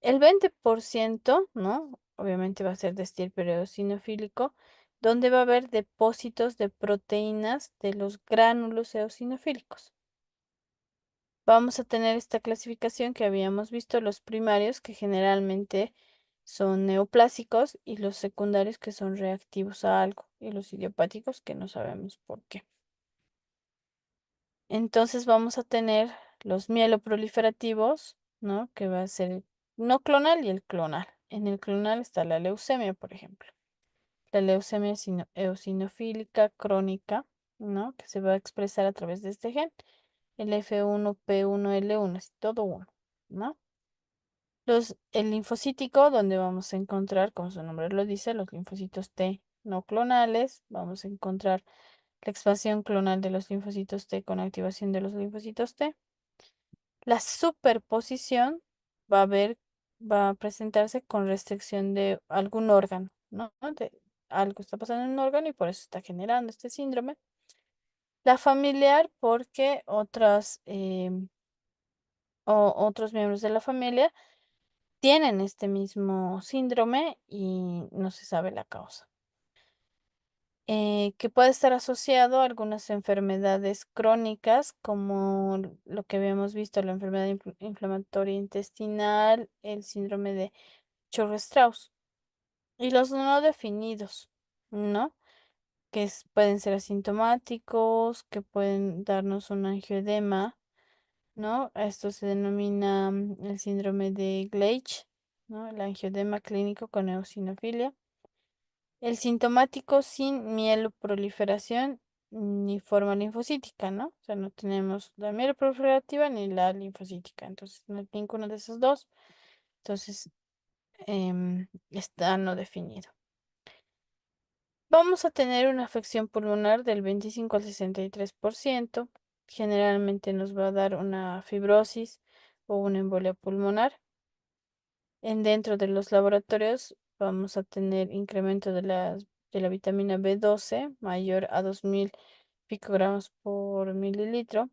S1: El 20%, ¿no? Obviamente va a ser de este hipereosinofílico, donde va a haber depósitos de proteínas de los gránulos eosinofílicos. Vamos a tener esta clasificación que habíamos visto, los primarios, que generalmente son neoplásicos, y los secundarios, que son reactivos a algo, y los idiopáticos, que no sabemos por qué. Entonces vamos a tener los mieloproliferativos, ¿no? Que va a ser el no clonal y el clonal. En el clonal está la leucemia, por ejemplo. La leucemia eosinofílica crónica, ¿no? Que se va a expresar a través de este gen. El F1P1L1, es todo uno, ¿no? El linfocítico, donde vamos a encontrar, como su nombre lo dice, los linfocitos T no clonales. Vamos a encontrar la expansión clonal de los linfocitos T con activación de los linfocitos T. La superposición va a haber, va a presentarse con restricción de algún órgano, ¿no? Algo está pasando en un órgano y por eso está generando este síndrome. La familiar, porque otros miembros de la familia tienen este mismo síndrome y no se sabe la causa. Que puede estar asociado a algunas enfermedades crónicas, como lo que habíamos visto, la enfermedad inflamatoria intestinal, el síndrome de Churg-Strauss, y los no definidos, ¿no? Pueden ser asintomáticos, que pueden darnos un angioedema, ¿no? Esto se denomina el síndrome de Gleich, ¿no? El angioedema clínico con eosinofilia. El sintomático sin mieloproliferación ni forma linfocítica, ¿no? O sea, no tenemos la mieloproliferativa ni la linfocítica, entonces no hay ninguno de esos dos. Entonces, está no definido. Vamos a tener una afección pulmonar del 25 al 63%. Generalmente nos va a dar una fibrosis o una embolia pulmonar. Dentro de los laboratorios vamos a tener incremento de la vitamina B12 mayor a 2000 picogramos por mililitro.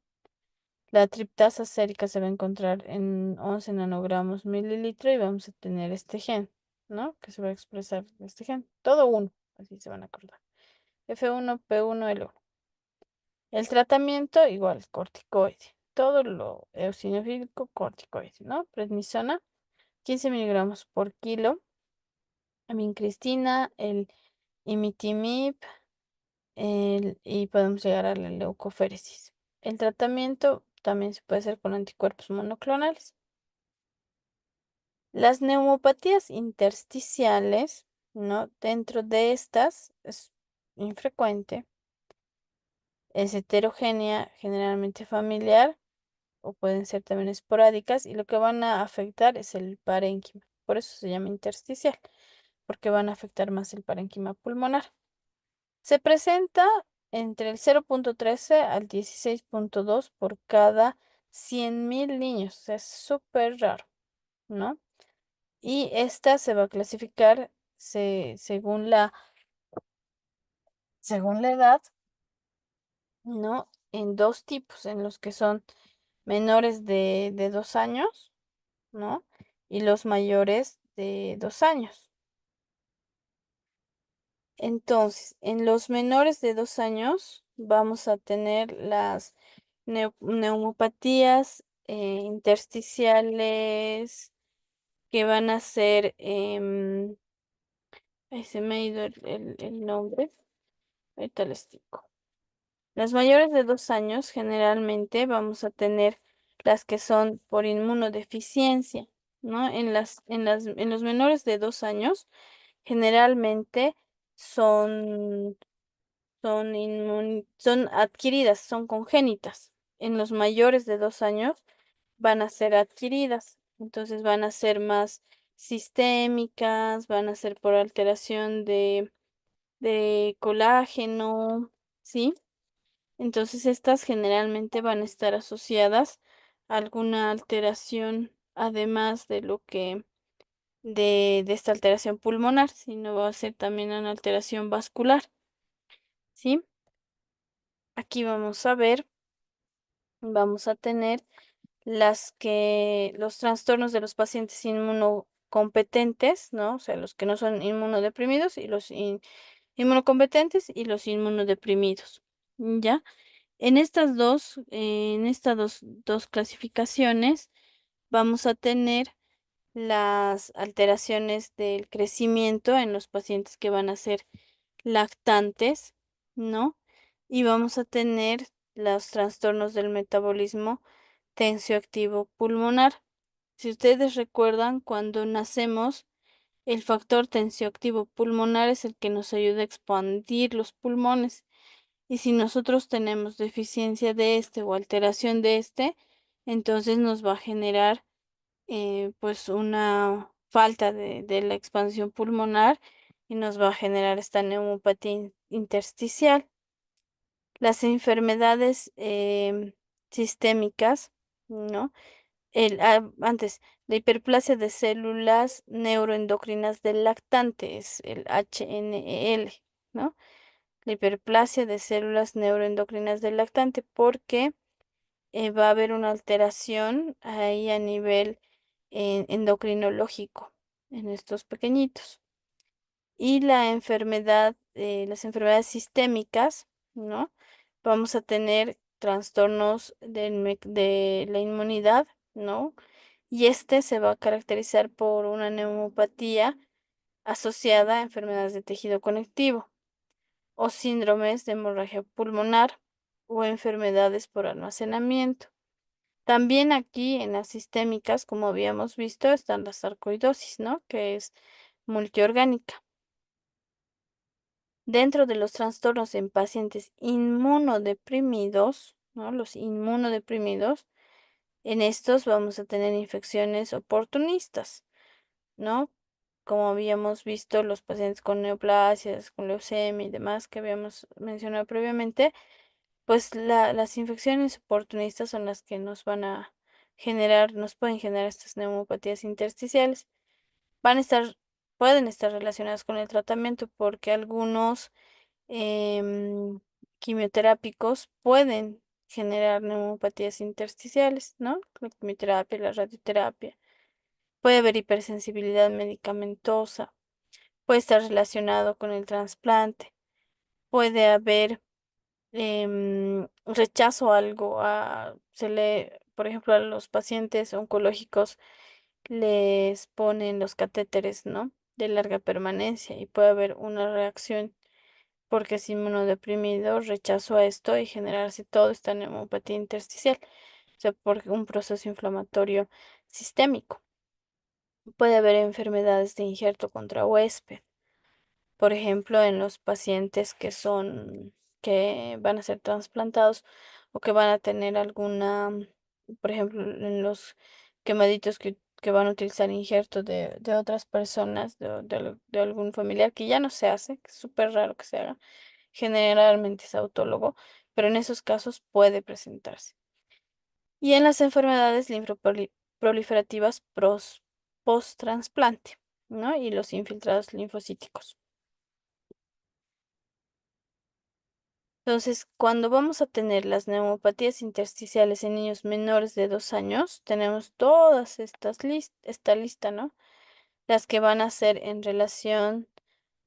S1: La triptasa sérica se va a encontrar en 11 nanogramos mililitro y vamos a tener este gen, ¿no? Que se va a expresar este gen. Todo uno, así se van a acordar. F1P1L1. El tratamiento, igual, corticoide. Todo lo eosinofílico, corticoide, ¿no? Prednisona, 15 miligramos por kilo. Vincristina, el imitimib, y podemos llegar a la leucoféresis. El tratamiento también se puede hacer con anticuerpos monoclonales. Las neumopatías intersticiales, ¿no? Dentro de estas es infrecuente, es heterogénea, generalmente familiar, o pueden ser también esporádicas, y lo que van a afectar es el parénquima. Por eso se llama intersticial, porque van a afectar más el parénquima pulmonar. Se presenta entre el 0,13 al 16,2 por cada 100.000 niños. O sea, es súper raro, ¿no? Y esta se va a clasificar según la edad, ¿no? En dos tipos, en los que son menores de 2 años, ¿no? Y los mayores de 2 años. Entonces, en los menores de 2 años vamos a tener las neumopatías intersticiales que van a ser, ay, se me ha ido el nombre, ahorita les digo. Las mayores de 2 años generalmente vamos a tener las que son por inmunodeficiencia, ¿no? En los menores de 2 años generalmente son son adquiridas, son congénitas. En los mayores de 2 años van a ser adquiridas, entonces van a ser más sistémicas, van a ser por alteración de colágeno, ¿sí? Entonces estas generalmente van a estar asociadas a alguna alteración, además de lo que de esta alteración pulmonar, sino va a ser también una alteración vascular, ¿sí? Aquí vamos a tener los trastornos de los pacientes inmunocompetentes, ¿no? O sea, los que no son inmunodeprimidos y los inmunocompetentes y los inmunodeprimidos, ¿ya? En estas dos clasificaciones vamos a tener las alteraciones del crecimiento en los pacientes que van a ser lactantes, ¿no? Y vamos a tener los trastornos del metabolismo tensioactivo pulmonar. Si ustedes recuerdan, cuando nacemos, el factor tensioactivo pulmonar es el que nos ayuda a expandir los pulmones. Y si nosotros tenemos deficiencia de este o alteración de este, entonces nos va a generar pues una falta de la expansión pulmonar y nos va a generar esta neumopatía intersticial. Las enfermedades sistémicas, ¿no? Antes, la hiperplasia de células neuroendocrinas del lactante es el HNEL, ¿no? La hiperplasia de células neuroendocrinas del lactante, porque va a haber una alteración ahí a nivel endocrinológico en estos pequeñitos. Y las enfermedades sistémicas, ¿no? Vamos a tener trastornos de la inmunidad, ¿no? Y este se va a caracterizar por una neumopatía asociada a enfermedades de tejido conectivo o síndromes de hemorragia pulmonar o enfermedades por almacenamiento. También aquí en las sistémicas, como habíamos visto, están las sarcoidosis, ¿no? Que es multiorgánica. Dentro de los trastornos en pacientes inmunodeprimidos, ¿no? Los inmunodeprimidos, en estos vamos a tener infecciones oportunistas, ¿no? Como habíamos visto, los pacientes con neoplasias, con leucemia y demás que habíamos mencionado previamente, pues las infecciones oportunistas son las que nos pueden generar estas neumopatías intersticiales. Van a estar, pueden estar relacionadas con el tratamiento porque algunos em, quimioterápicos pueden generar neumopatías intersticiales, ¿no? La quimioterapia, la radioterapia. Puede haber hipersensibilidad medicamentosa, puede estar relacionado con el trasplante, puede haber rechazo a algo, por ejemplo, a los pacientes oncológicos les ponen los catéteres, ¿no? De larga permanencia y puede haber una reacción porque es inmunodeprimido, rechazo a esto y generarse todo esta neumopatía intersticial, o sea, por un proceso inflamatorio sistémico. Puede haber enfermedades de injerto contra huésped, por ejemplo, en los pacientes que van a ser trasplantados o que van a tener por ejemplo, en los quemaditos que van a utilizar injerto de otras personas, de algún familiar, que ya no se hace, que es súper raro que se haga, generalmente es autólogo, pero en esos casos puede presentarse. Y en las enfermedades linfoproliferativas post-trasplante, ¿no? Y los infiltrados linfocíticos. Entonces, cuando vamos a tener las neumopatías intersticiales en niños menores de 2 años, tenemos todas esta lista, ¿no? Las que van a ser en relación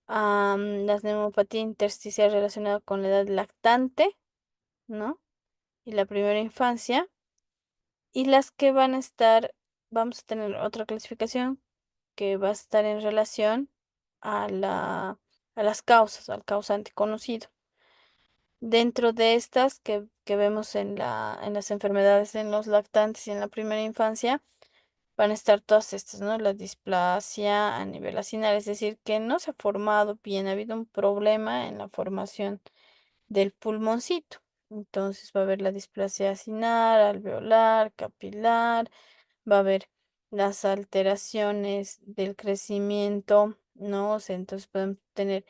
S1: a las neumopatía intersticial relacionada con la edad lactante, ¿no? Y la primera infancia. Y las que van a estar, vamos a tener otra clasificación que va a estar en relación a a las causas, al causante conocido. Dentro de estas que vemos en en las enfermedades en los lactantes y en la primera infancia, van a estar todas estas, ¿no? La displasia a nivel acinar, es decir, que no se ha formado bien, ha habido un problema en la formación del pulmoncito. Entonces va a haber la displasia acinar, alveolar, capilar, va a haber las alteraciones del crecimiento, ¿no? O sea, entonces pueden tener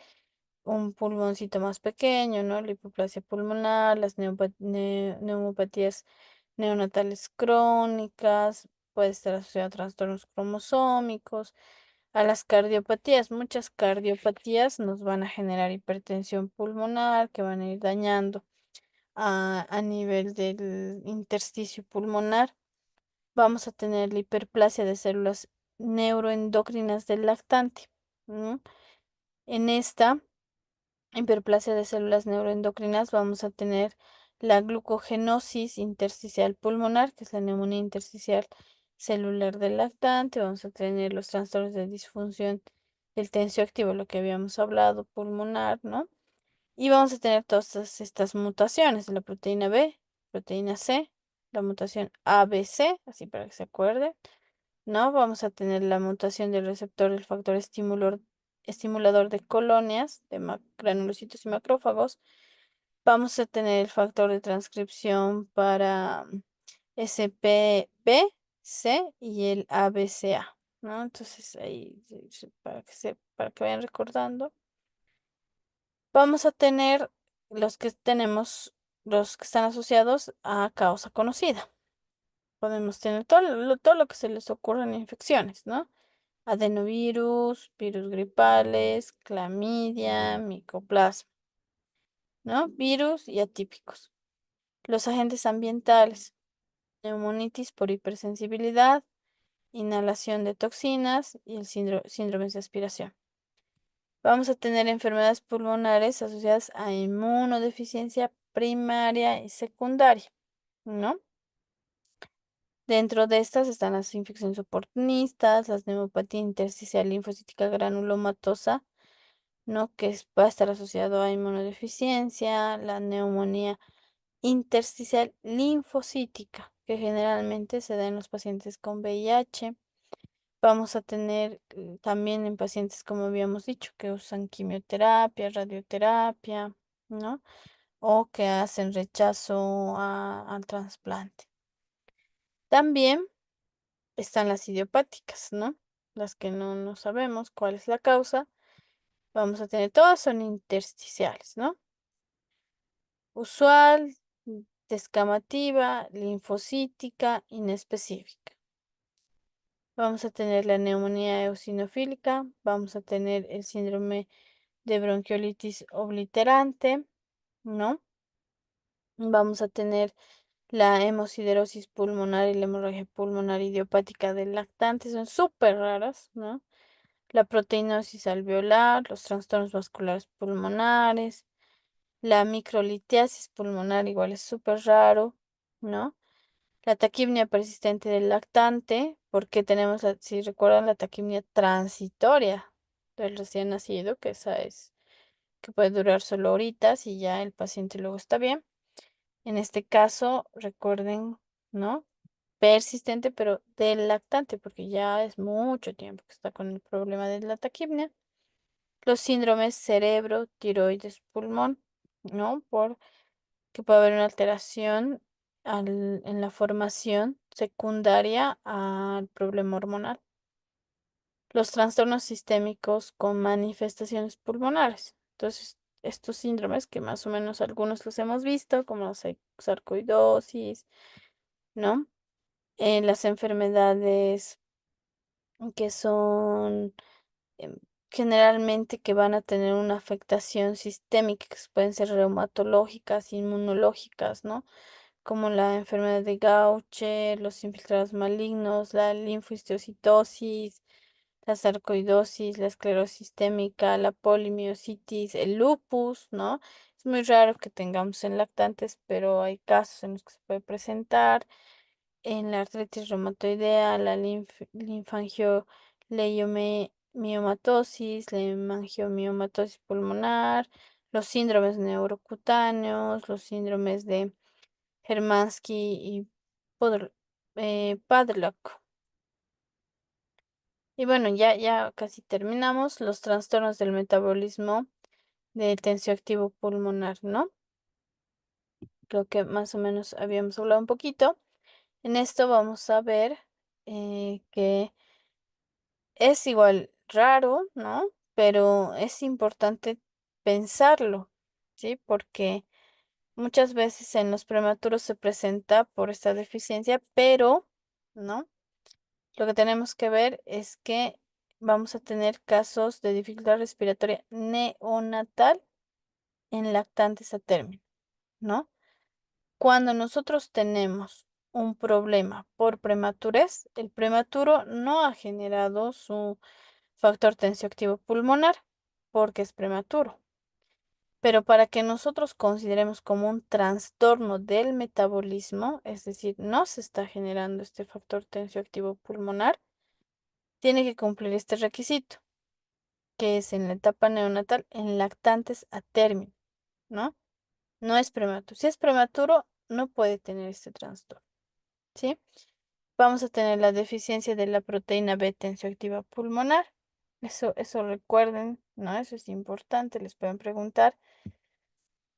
S1: un pulmoncito más pequeño, ¿no? La hipoplasia pulmonar, las neumopatías neonatales crónicas, puede estar asociado a trastornos cromosómicos, a las cardiopatías. Muchas cardiopatías nos van a generar hipertensión pulmonar, que van a ir dañando a nivel del intersticio pulmonar. Vamos a tener la hiperplasia de células neuroendocrinas del lactante. ¿No? En esta hiperplasia de células neuroendocrinas vamos a tener la glucogenosis intersticial pulmonar, que es la neumonía intersticial celular del lactante. Vamos a tener los trastornos de disfunción del tensioactivo, lo que habíamos hablado, pulmonar, ¿no? Y vamos a tener todas estas mutaciones de la proteína B, proteína C, la mutación ABC, así para que se acuerde, ¿no? Vamos a tener la mutación del receptor del factor estimulador de colonias, de granulocitos y macrófagos. Vamos a tener el factor de transcripción para SPB, C y el ABCA, ¿no? Entonces ahí para que vayan recordando. Vamos a tener los que están asociados a causa conocida. Podemos tener todo lo que se les ocurra en infecciones, ¿no? Adenovirus, virus gripales, clamidia, micoplasma, ¿no? Virus y atípicos. Los agentes ambientales, neumonitis por hipersensibilidad, inhalación de toxinas y el síndrome de aspiración. Vamos a tener enfermedades pulmonares asociadas a inmunodeficiencia primaria y secundaria, ¿no? Dentro de estas están las infecciones oportunistas, las neumopatía intersticial linfocítica granulomatosa, ¿no? Va a estar asociado a inmunodeficiencia, la neumonía intersticial linfocítica, que generalmente se da en los pacientes con VIH. Vamos a tener también en pacientes, como habíamos dicho, que usan quimioterapia, radioterapia, ¿no? O que hacen rechazo al trasplante. También están las idiopáticas, ¿no? Las que no sabemos cuál es la causa. Vamos a tener, todas son intersticiales, ¿no? Usual, descamativa, linfocítica, inespecífica. Vamos a tener la neumonía eosinofílica, vamos a tener el síndrome de bronquiolitis obliterante, ¿no? Vamos a tener la hemosiderosis pulmonar y la hemorragia pulmonar idiopática del lactante, son súper raras, ¿no? La proteinosis alveolar, los trastornos vasculares pulmonares, la microlitiasis pulmonar igual es súper raro, ¿no? La taquipnia persistente del lactante, porque tenemos, si recuerdan, la taquipnia transitoria del recién nacido, que esa es que puede durar solo horitas y ya el paciente luego está bien. En este caso, recuerden, ¿no? Persistente, pero del lactante, porque ya es mucho tiempo que está con el problema de la taquipnia. Los síndromes cerebro, tiroides, pulmón, ¿no? Por que puede haber una alteración en la formación secundaria al problema hormonal. Los trastornos sistémicos con manifestaciones pulmonares. Entonces, estos síndromes que más o menos algunos los hemos visto, como la sarcoidosis, ¿no? Las enfermedades que son em, generalmente que van a tener una afectación sistémica, que pueden ser reumatológicas, inmunológicas, ¿no? Como la enfermedad de Gaucher, los infiltrados malignos, la linfohistiocytosis, la sarcoidosis, la esclerosis sistémica, la polimiositis, el lupus, ¿no? Es muy raro que tengamos en lactantes, pero hay casos en los que se puede presentar. En la artritis reumatoidea, la linfangioleiomyomatosis, la hemangiomyomatosis pulmonar, los síndromes neurocutáneos, los síndromes de Hermansky y Padlock. Y bueno, ya casi terminamos los trastornos del metabolismo de tensioactivo pulmonar, ¿no? Creo que más o menos habíamos hablado un poquito. En esto vamos a ver que es igual raro, ¿no? Pero es importante pensarlo, ¿sí? Porque muchas veces en los prematuros se presenta por esta deficiencia, pero, ¿no? Lo que tenemos que ver es que vamos a tener casos de dificultad respiratoria neonatal en lactantes a término, ¿no? Cuando nosotros tenemos un problema por prematurez, el prematuro no ha generado su factor tensioactivo pulmonar porque es prematuro. Pero para que nosotros consideremos como un trastorno del metabolismo, es decir, no se está generando este factor tensioactivo pulmonar, tiene que cumplir este requisito, que es en la etapa neonatal en lactantes a término, ¿no? No es prematuro. Si es prematuro, no puede tener este trastorno, ¿sí? Vamos a tener la deficiencia de la proteína B tensioactiva pulmonar. Eso recuerden, ¿no? Eso es importante. Les pueden preguntar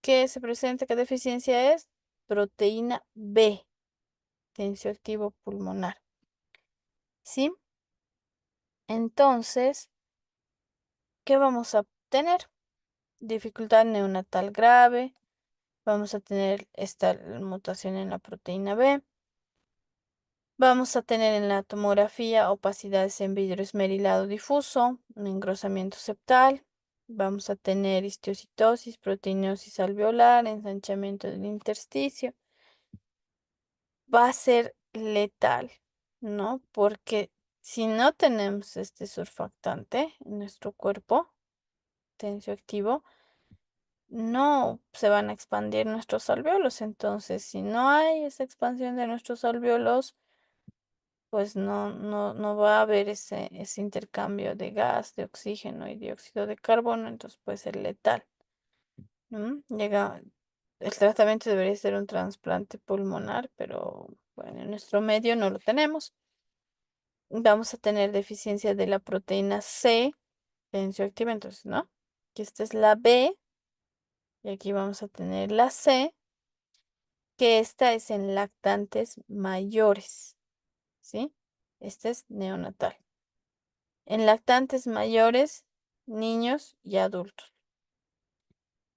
S1: qué se presenta, qué deficiencia es. Proteína B tensioactivo pulmonar, ¿sí? Entonces, ¿qué vamos a tener? Dificultad neonatal grave. Vamos a tener esta mutación en la proteína B. Vamos a tener en la tomografía opacidades en vidrio esmerilado difuso, un engrosamiento septal. Vamos a tener histiocytosis, proteinosis alveolar, ensanchamiento del intersticio. Va a ser letal, ¿no? Porque si no tenemos este surfactante en nuestro cuerpo tensioactivo, no se van a expandir nuestros alvéolos. Entonces, si no hay esa expansión de nuestros alvéolos, pues no va a haber ese intercambio de gas, de oxígeno y dióxido de carbono, entonces puede ser letal, ¿no? El tratamiento debería ser un trasplante pulmonar, pero bueno, en nuestro medio no lo tenemos. Vamos a tener deficiencia de la proteína C, tensioactiva, entonces, ¿no? Que esta es la B, y aquí vamos a tener la C, que esta es en lactantes mayores, ¿sí? Este es neonatal. En lactantes mayores, niños y adultos.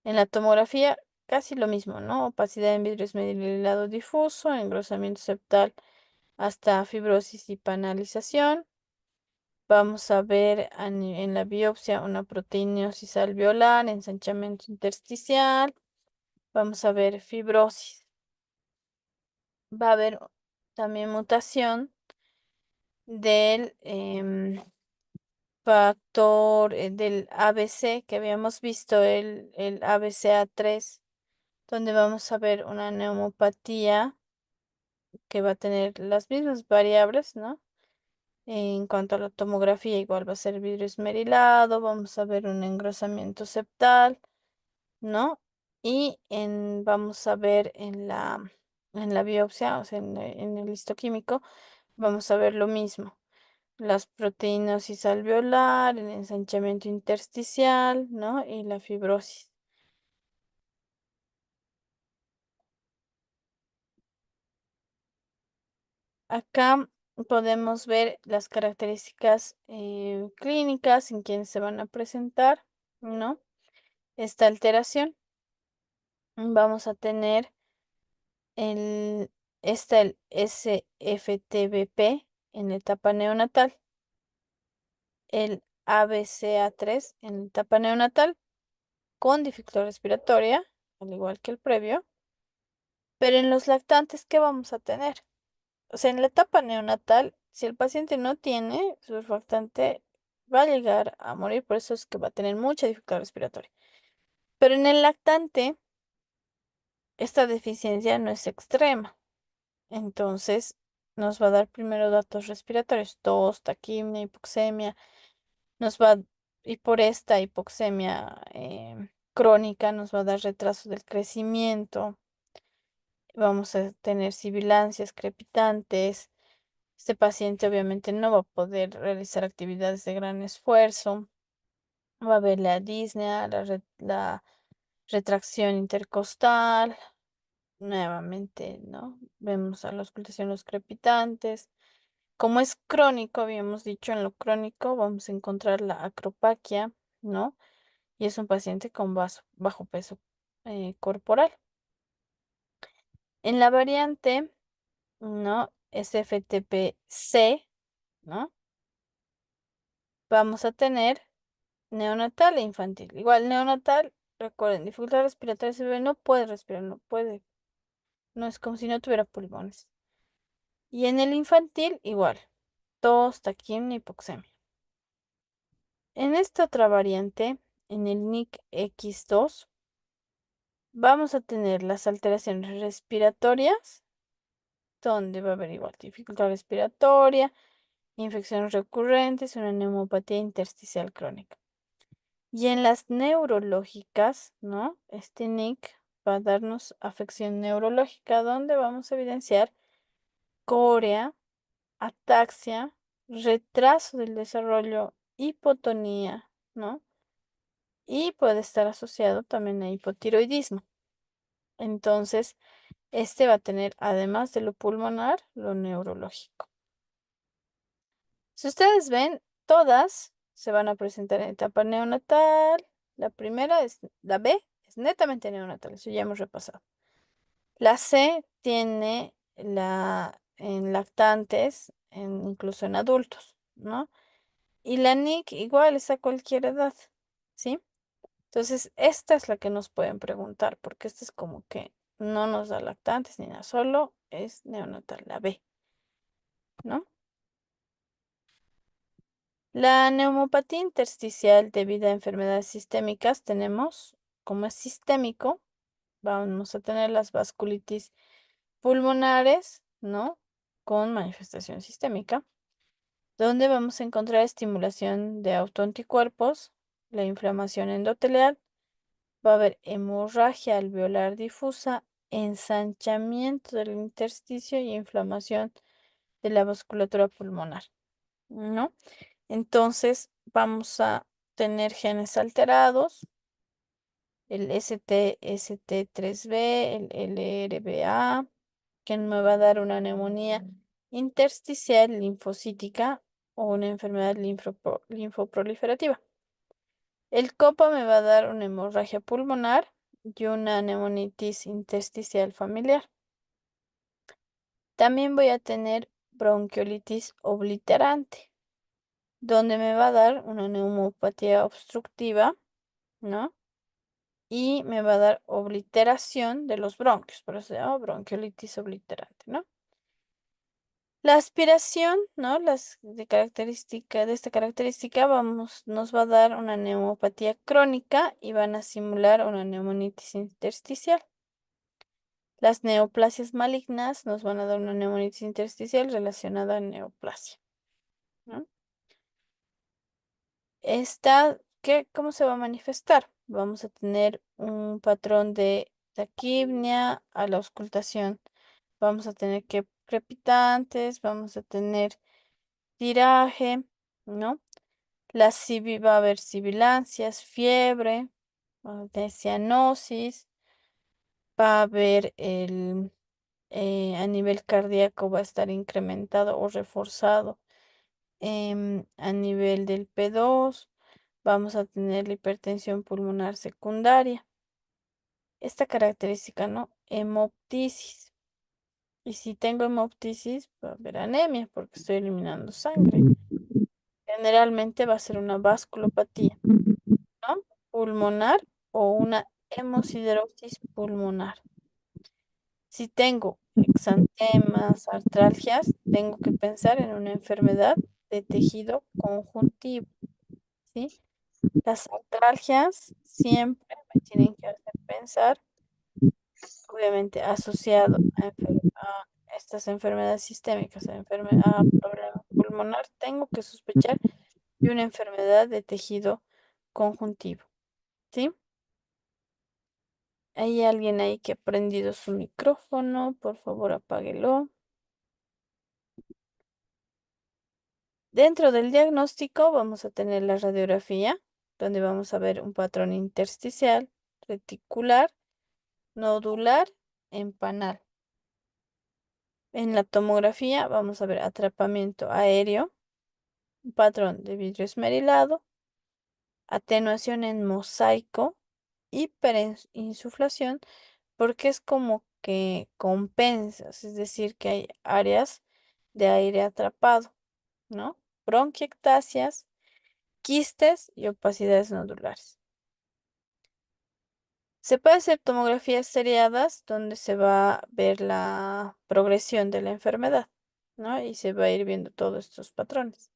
S1: En la tomografía, casi lo mismo, ¿no? Opacidad en vidrio esmerilado difuso, engrosamiento septal hasta fibrosis y panalización. Vamos a ver en la biopsia una proteinosis alveolar, ensanchamiento intersticial. Vamos a ver fibrosis. Va a haber también mutación del factor del ABC que habíamos visto, el ABCA3, donde vamos a ver una neumopatía que va a tener las mismas variables, ¿no? En cuanto a la tomografía, igual va a ser vidrio esmerilado, vamos a ver un engrosamiento septal, ¿no? Vamos a ver en la biopsia, o sea, en el histoquímico, vamos a ver lo mismo. Las proteínas alveolar, el ensanchamiento intersticial, ¿no? Y la fibrosis. Acá podemos ver las características clínicas en quienes se van a presentar, ¿no? Esta alteración. Vamos a tener el, el SFTBP en la etapa neonatal, el ABCA3 en la etapa neonatal con dificultad respiratoria, al igual que el previo, pero en los lactantes, ¿qué vamos a tener? O sea, en la etapa neonatal, si el paciente no tiene surfactante, va a llegar a morir, por eso es que va a tener mucha dificultad respiratoria. Pero en el lactante, esta deficiencia no es extrema. Entonces, nos va a dar primero datos respiratorios, tos, taquimia, hipoxemia. Nos va, y por esta hipoxemia crónica nos va a dar retraso del crecimiento. Vamos a tener sibilancias crepitantes. Este paciente obviamente no va a poder realizar actividades de gran esfuerzo. Va a haber la disnea, la retracción intercostal. Nuevamente, ¿no? Vemos a la auscultación los crepitantes. Como es crónico, habíamos dicho en lo crónico, vamos a encontrar la acropaquia, ¿no? Y es un paciente con bajo peso corporal. En la variante, ¿no? SFTP-C, ¿no? Vamos a tener neonatal e infantil. Igual, neonatal, recuerden, dificultad respiratoria severa, no puede respirar, no puede, no es como si no tuviera pulmones. Y en el infantil, igual, tos, taquimia, hipoxemia. En esta otra variante, en el NIC-X2, vamos a tener las alteraciones respiratorias, donde va a haber igual dificultad respiratoria, infecciones recurrentes, una neumopatía intersticial crónica. Y en las neurológicas, ¿no? Este NIC va a darnos afección neurológica, donde vamos a evidenciar corea, ataxia, retraso del desarrollo, hipotonía, ¿no? Y puede estar asociado también a hipotiroidismo. Entonces, este va a tener, además de lo pulmonar, lo neurológico. Si ustedes ven, todas se van a presentar en etapa neonatal. La primera es la B, es netamente neonatal, eso ya hemos repasado. La C tiene en lactantes, incluso en adultos, ¿no? Y la NIC igual es a cualquier edad, ¿sí? Entonces, esta es la que nos pueden preguntar, porque esta es como que no nos da lactantes ni nada, solo es neonatal, la B, ¿no? La neumopatía intersticial debido a enfermedades sistémicas tenemos, como es sistémico, vamos a tener las vasculitis pulmonares, ¿no? Con manifestación sistémica, donde vamos a encontrar estimulación de autoanticuerpos, la inflamación endotelial, va a haber hemorragia alveolar difusa, ensanchamiento del intersticio y inflamación de la vasculatura pulmonar, ¿no? Entonces vamos a tener genes alterados, el ST3B, el LRBA, que me va a dar una neumonía intersticial linfocítica o una enfermedad linfoproliferativa. El COPA me va a dar una hemorragia pulmonar y una neumonitis intersticial familiar. También voy a tener bronquiolitis obliterante, donde me va a dar una neumopatía obstructiva, ¿no? Y me va a dar obliteración de los bronquios, por eso se llama bronquiolitis obliterante, ¿no? La aspiración, ¿no? De esta característica nos va a dar una neumopatía crónica y van a simular una neumonitis intersticial. Las neoplasias malignas nos van a dar una neumonitis intersticial relacionada a neoplasia, ¿no? ¿Cómo se va a manifestar? Vamos a tener un patrón de taquipnia a la auscultación. Vamos a tener que crepitantes, vamos a tener tiraje, ¿no? Va a haber sibilancias, fiebre, va a haber cianosis, va a haber A nivel cardíaco va a estar incrementado o reforzado. A nivel del P2 vamos a tener la hipertensión pulmonar secundaria. Esta característica, ¿no? Hemoptisis. Y si tengo hemoptisis, va a haber anemia porque estoy eliminando sangre. Generalmente va a ser una vasculopatía, ¿no? Pulmonar o una hemosiderosis pulmonar. Si tengo exantemas, artralgias, tengo que pensar en una enfermedad de tejido conjuntivo, ¿sí? Las artralgias siempre me tienen que hacer pensar, obviamente asociado a estas enfermedades sistémicas, a problema pulmonar, tengo que sospechar de una enfermedad de tejido conjuntivo, ¿sí? Hay alguien ahí que ha prendido su micrófono, por favor apáguelo. Dentro del diagnóstico vamos a tener la radiografía, donde vamos a ver un patrón intersticial, reticular, nodular, empanal. En la tomografía vamos a ver atrapamiento aéreo, un patrón de vidrio esmerilado, atenuación en mosaico, hiperinsuflación, porque es como que compensas, es decir, que hay áreas de aire atrapado, ¿no? Bronquiectasias, quistes y opacidades nodulares. Se puede hacer tomografías seriadas donde se va a ver la progresión de la enfermedad, ¿no? Y se va a ir viendo todos estos patrones.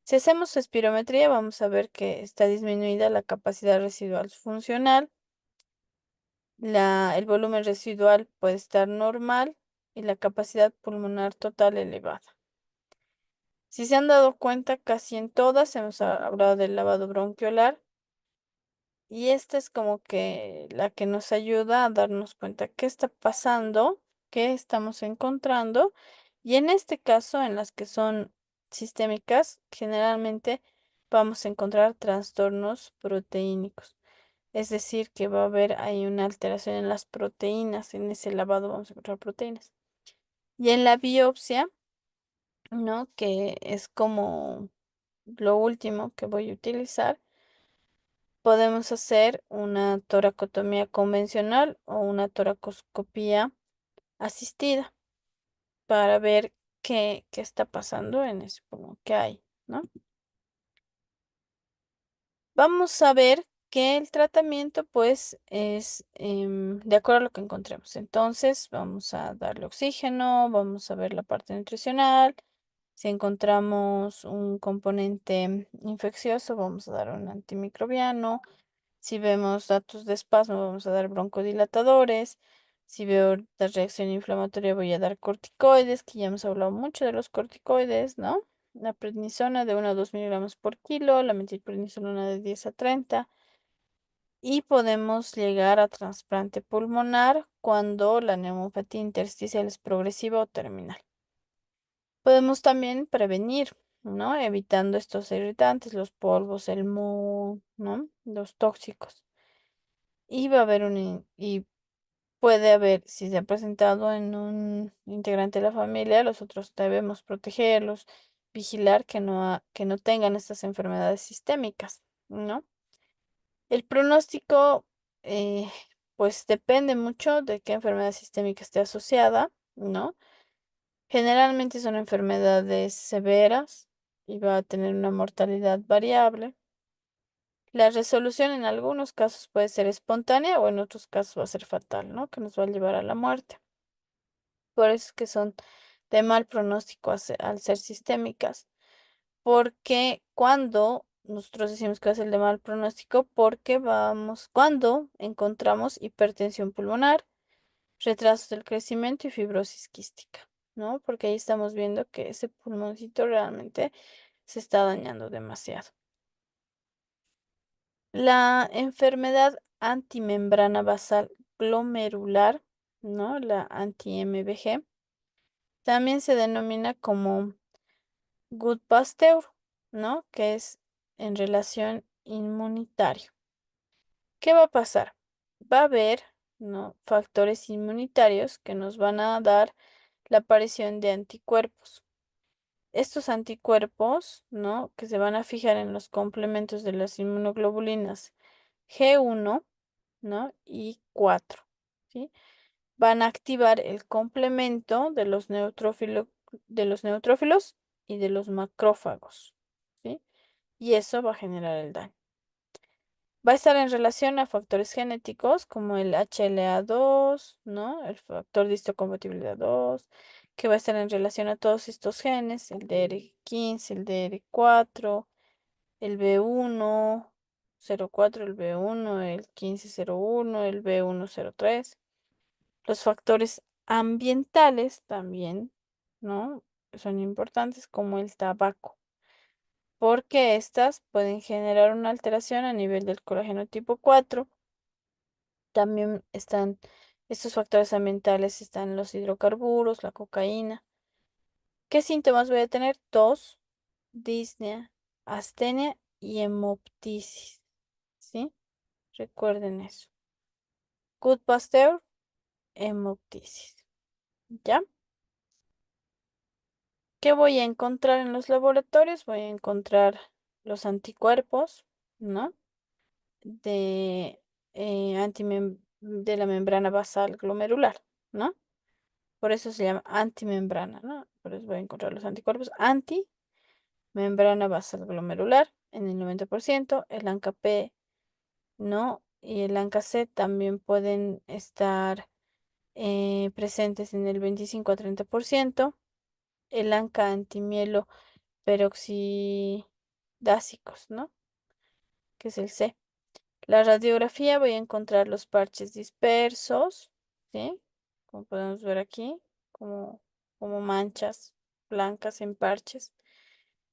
S1: Si hacemos espirometría, vamos a ver que está disminuida la capacidad residual funcional, el volumen residual puede estar normal y la capacidad pulmonar total elevada. Si se han dado cuenta, casi en todas hemos hablado del lavado bronquiolar. Y esta es como que la que nos ayuda a darnos cuenta qué está pasando, qué estamos encontrando. Y en este caso, en las que son sistémicas, generalmente vamos a encontrar trastornos proteínicos. Es decir, que va a haber ahí una alteración en las proteínas. En ese lavado vamos a encontrar proteínas. Y en la biopsia, ¿no? Que es como lo último que voy a utilizar. Podemos hacer una toracotomía convencional o una toracoscopía asistida para ver qué está pasando en ese pulmón, qué hay, ¿no? Vamos a ver que el tratamiento, pues, es de acuerdo a lo que encontremos. Entonces, vamos a darle oxígeno, vamos a ver la parte nutricional. Si encontramos un componente infeccioso, vamos a dar un antimicrobiano. Si vemos datos de espasmo, vamos a dar broncodilatadores. Si veo la reacción inflamatoria, voy a dar corticoides, que ya hemos hablado mucho de los corticoides, ¿no? La prednisona de 1 a 2 miligramos por kilo, la metilprednisolona de 10 a 30. Y podemos llegar a trasplante pulmonar cuando la neumonopatía intersticial es progresiva o terminal. Podemos también prevenir, ¿no? Evitando estos irritantes, los polvos, el moho, ¿no? Los tóxicos. Y va a haber y puede haber, si se ha presentado en un integrante de la familia, los otros debemos protegerlos, vigilar que no tengan estas enfermedades sistémicas, ¿no? El pronóstico, eh, pues depende mucho de qué enfermedad sistémica esté asociada, ¿no? Generalmente son enfermedades severas y va a tener una mortalidad variable. La resolución en algunos casos puede ser espontánea o en otros casos va a ser fatal, ¿no? Que nos va a llevar a la muerte. Por eso es que son de mal pronóstico al ser sistémicas. Porque cuando nosotros decimos que va a ser de mal pronóstico, porque cuando encontramos hipertensión pulmonar, retrasos del crecimiento y fibrosis quística, ¿no? Porque ahí estamos viendo que ese pulmoncito realmente se está dañando demasiado. La enfermedad antimembrana basal glomerular, ¿no? La anti-MBG, también se denomina como Gut-Pasteur, ¿no? Que es en relación inmunitario. ¿Qué va a pasar? Va a haber ¿no? Factores inmunitarios que nos van a dar la aparición de anticuerpos. Estos anticuerpos, ¿no? Que se van a fijar en los complementos de las inmunoglobulinas G1, ¿no? Y 4, ¿sí? Van a activar el complemento de los neutrófilos y de los macrófagos, ¿sí? Y eso va a generar el daño. Va a estar en relación a factores genéticos como el HLA2, ¿no? El factor de histocompatibilidad 2, que va a estar en relación a todos estos genes, el DR15, el DR4, el B104, el B1, el 1501, el B103. Los factores ambientales también, ¿no? Son importantes como el tabaco, porque estas pueden generar una alteración a nivel del colágeno tipo 4. También están estos factores ambientales, están los hidrocarburos, la cocaína. ¿Qué síntomas voy a tener? Tos, disnea, astenia y hemoptisis, ¿sí? Recuerden eso. Gut-Pasteur, hemoptisis, ¿ya? ¿Qué voy a encontrar en los laboratorios? Voy a encontrar los anticuerpos, ¿no? De, de la membrana basal glomerular, ¿no? Por eso se llama antimembrana, ¿no? Por eso voy a encontrar los anticuerpos antimembrana basal glomerular en el 90%, el ANCA-P, ¿no? Y el ANCA-C también pueden estar presentes en el 25 a 30%, el ANCA antimielo peroxidásicos, ¿no? Que es el C. La radiografía voy a encontrar los parches dispersos, ¿sí? Como podemos ver aquí, como, como manchas blancas en parches.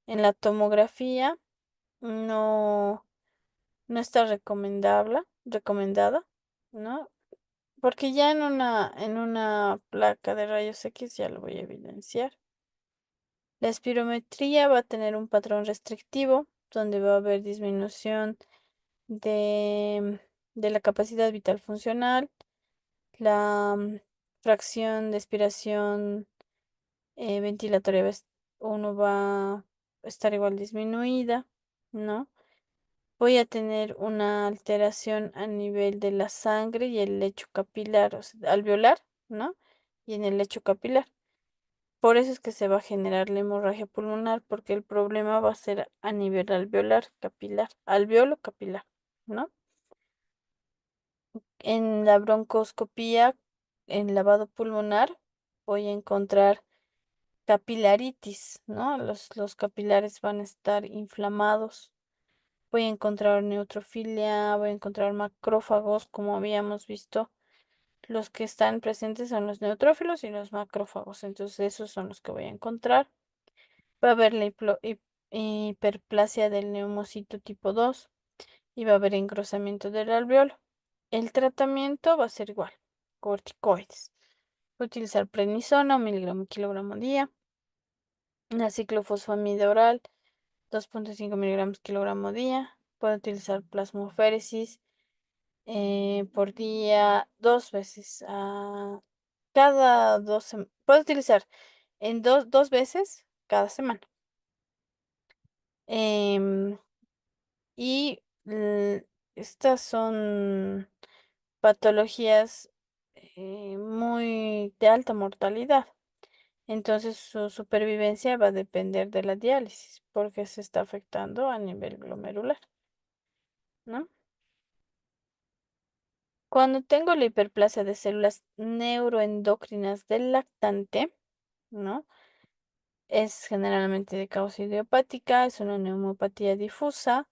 S1: En la tomografía no, no está recomendada, ¿no? Porque ya en una placa de rayos X ya lo voy a evidenciar. La espirometría va a tener un patrón restrictivo, donde va a haber disminución de, de la capacidad vital funcional, la fracción de expiración ventilatoria uno va a estar igual disminuida, ¿no? Voy a tener una alteración a nivel de la sangre y el lecho capilar, o sea, alveolar, ¿no? Y en el lecho capilar. Por eso es que se va a generar la hemorragia pulmonar, porque el problema va a ser a nivel alveolar, capilar, alveolo capilar, ¿no? En la broncoscopía, en lavado pulmonar, voy a encontrar capilaritis, ¿no? Los capilares van a estar inflamados. Voy a encontrar neutrofilia, voy a encontrar macrófagos, como habíamos visto. Los que están presentes son los neutrófilos y los macrófagos. Entonces, esos son los que voy a encontrar. Va a haber la hiperplasia del neumocito tipo 2 y va a haber engrosamiento del alveolo. El tratamiento va a ser igual, corticoides. Voy a utilizar prednisona, 1 mg/kg día, una ciclofosfamida oral, 2,5 mg/kg día. Puedo utilizar plasmaféresis por día, 2 veces, cada 2 semanas. Puedo utilizar en dos veces cada semana. Em, y estas son patologías muy de alta mortalidad. Entonces su supervivencia va a depender de la diálisis porque se está afectando a nivel glomerular, ¿no? Cuando tengo la hiperplasia de células neuroendocrinas del lactante, ¿no? Es generalmente de causa idiopática, es una neumopatía difusa,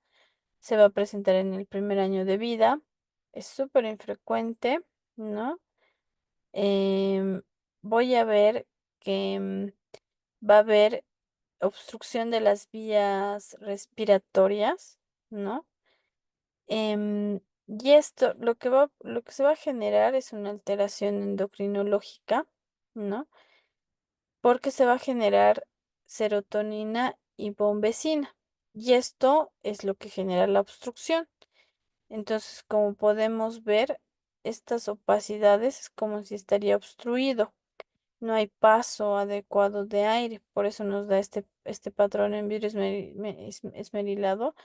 S1: se va a presentar en el primer año de vida, es súper infrecuente, ¿no? Em, Voy a ver que va a haber obstrucción de las vías respiratorias, ¿no? Y esto, lo que se va a generar es una alteración endocrinológica, ¿no? Porque se va a generar serotonina y bombecina. Y esto es lo que genera la obstrucción. Entonces, como podemos ver, estas opacidades es como si estaría obstruido. No hay paso adecuado de aire, por eso nos da este patrón en vidrio esmerilado,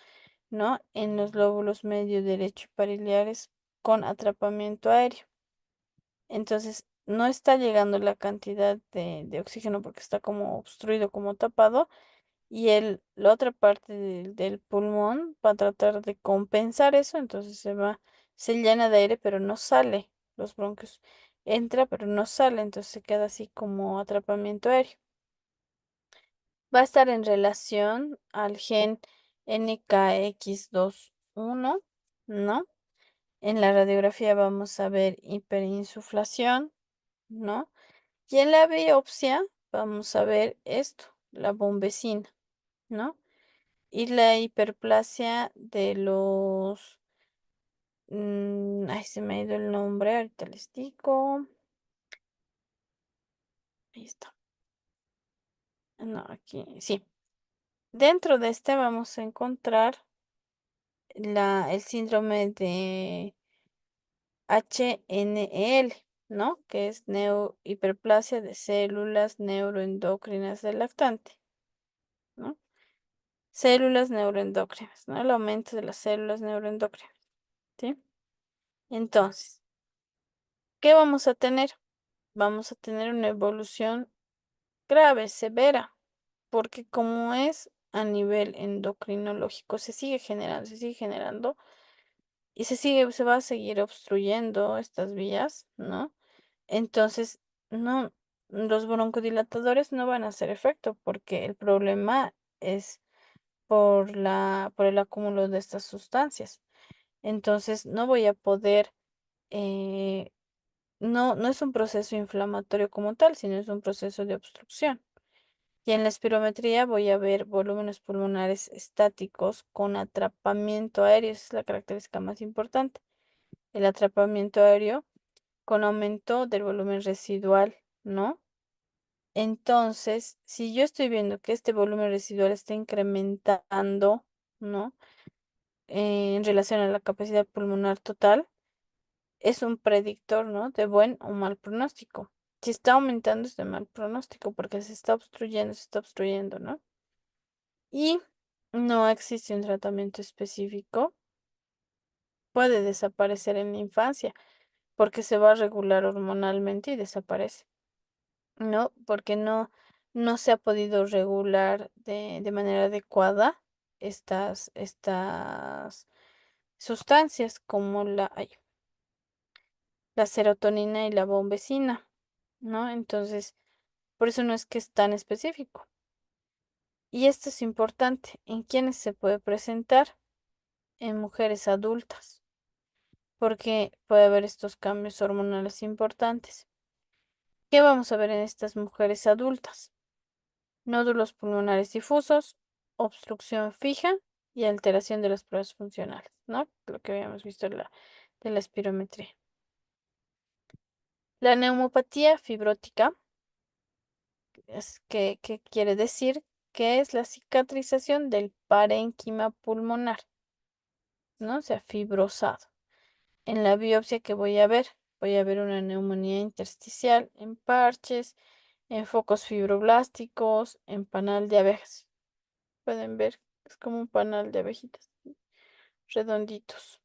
S1: ¿no? En los lóbulos medio derecho y pariliares con atrapamiento aéreo. Entonces, no está llegando la cantidad de oxígeno porque está como obstruido, como tapado, y la otra parte del pulmón va a tratar de compensar eso, entonces se llena de aire, pero no sale. Los bronquios entra, pero no sale, entonces se queda así como atrapamiento aéreo. Va a estar en relación al gen NKX21, ¿no? En la radiografía vamos a ver hiperinsuflación, ¿no? Y en la biopsia vamos a ver esto, la bombecina, ¿no? Y la hiperplasia de los... ay, se me ha ido el nombre, ahorita les digo. Ahí está. No, aquí, sí. Dentro de este vamos a encontrar el síndrome de HNL, ¿no? Que es hiperplasia de células neuroendocrinas del lactante, ¿no? Células neuroendocrinas, ¿no? El aumento de las células neuroendocrinas, ¿sí? Entonces, ¿qué vamos a tener? Vamos a tener una evolución grave, severa, porque como es a nivel endocrinológico, se sigue generando y se va a seguir obstruyendo estas vías, ¿no? Entonces, no, los broncodilatadores no van a hacer efecto porque el problema es por el acúmulo de estas sustancias. Entonces, no voy a poder, eh, no es un proceso inflamatorio como tal, sino es un proceso de obstrucción. Y en la espirometría voy a ver volúmenes pulmonares estáticos con atrapamiento aéreo, esa es la característica más importante. El atrapamiento aéreo con aumento del volumen residual, ¿no? Entonces, si yo estoy viendo que este volumen residual está incrementando, ¿no? En relación a la capacidad pulmonar total, es un predictor, ¿no? De buen o mal pronóstico. Si está aumentando es de mal pronóstico porque se está obstruyendo, ¿no? Y no existe un tratamiento específico. Puede desaparecer en la infancia porque se va a regular hormonalmente y desaparece, ¿no? Porque no se ha podido regular de manera adecuada estas sustancias como la serotonina y la bombecina, ¿no? Entonces, por eso no es que es tan específico. Y esto es importante. ¿En quiénes se puede presentar? En mujeres adultas, porque puede haber estos cambios hormonales importantes. ¿Qué vamos a ver en estas mujeres adultas? Nódulos pulmonares difusos, obstrucción fija y alteración de las pruebas funcionales, ¿no? Lo que habíamos visto de la espirometría. La neumopatía fibrótica que quiere decir que es la cicatrización del parénquima pulmonar, ¿no? O sea, fibrosado. En la biopsia que voy a ver una neumonía intersticial en parches, en focos fibroblásticos, en panal de abejas. Pueden ver, es como un panal de abejitas redonditos.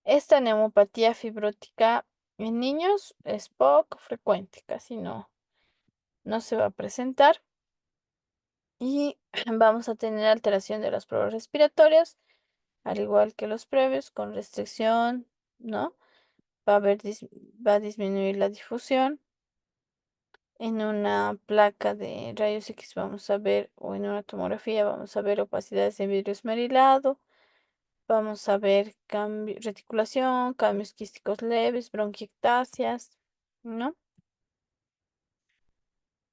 S1: Esta neumopatía fibrótica en niños es poco frecuente, casi no se va a presentar. Y vamos a tener alteración de las pruebas respiratorias, al igual que los previos, con restricción, ¿no? Va a va a disminuir la difusión. En una placa de rayos X vamos a ver, o en una tomografía vamos a ver opacidades en vidrio esmerilado. Vamos a ver reticulación, cambios quísticos leves, bronquiectasias, ¿no?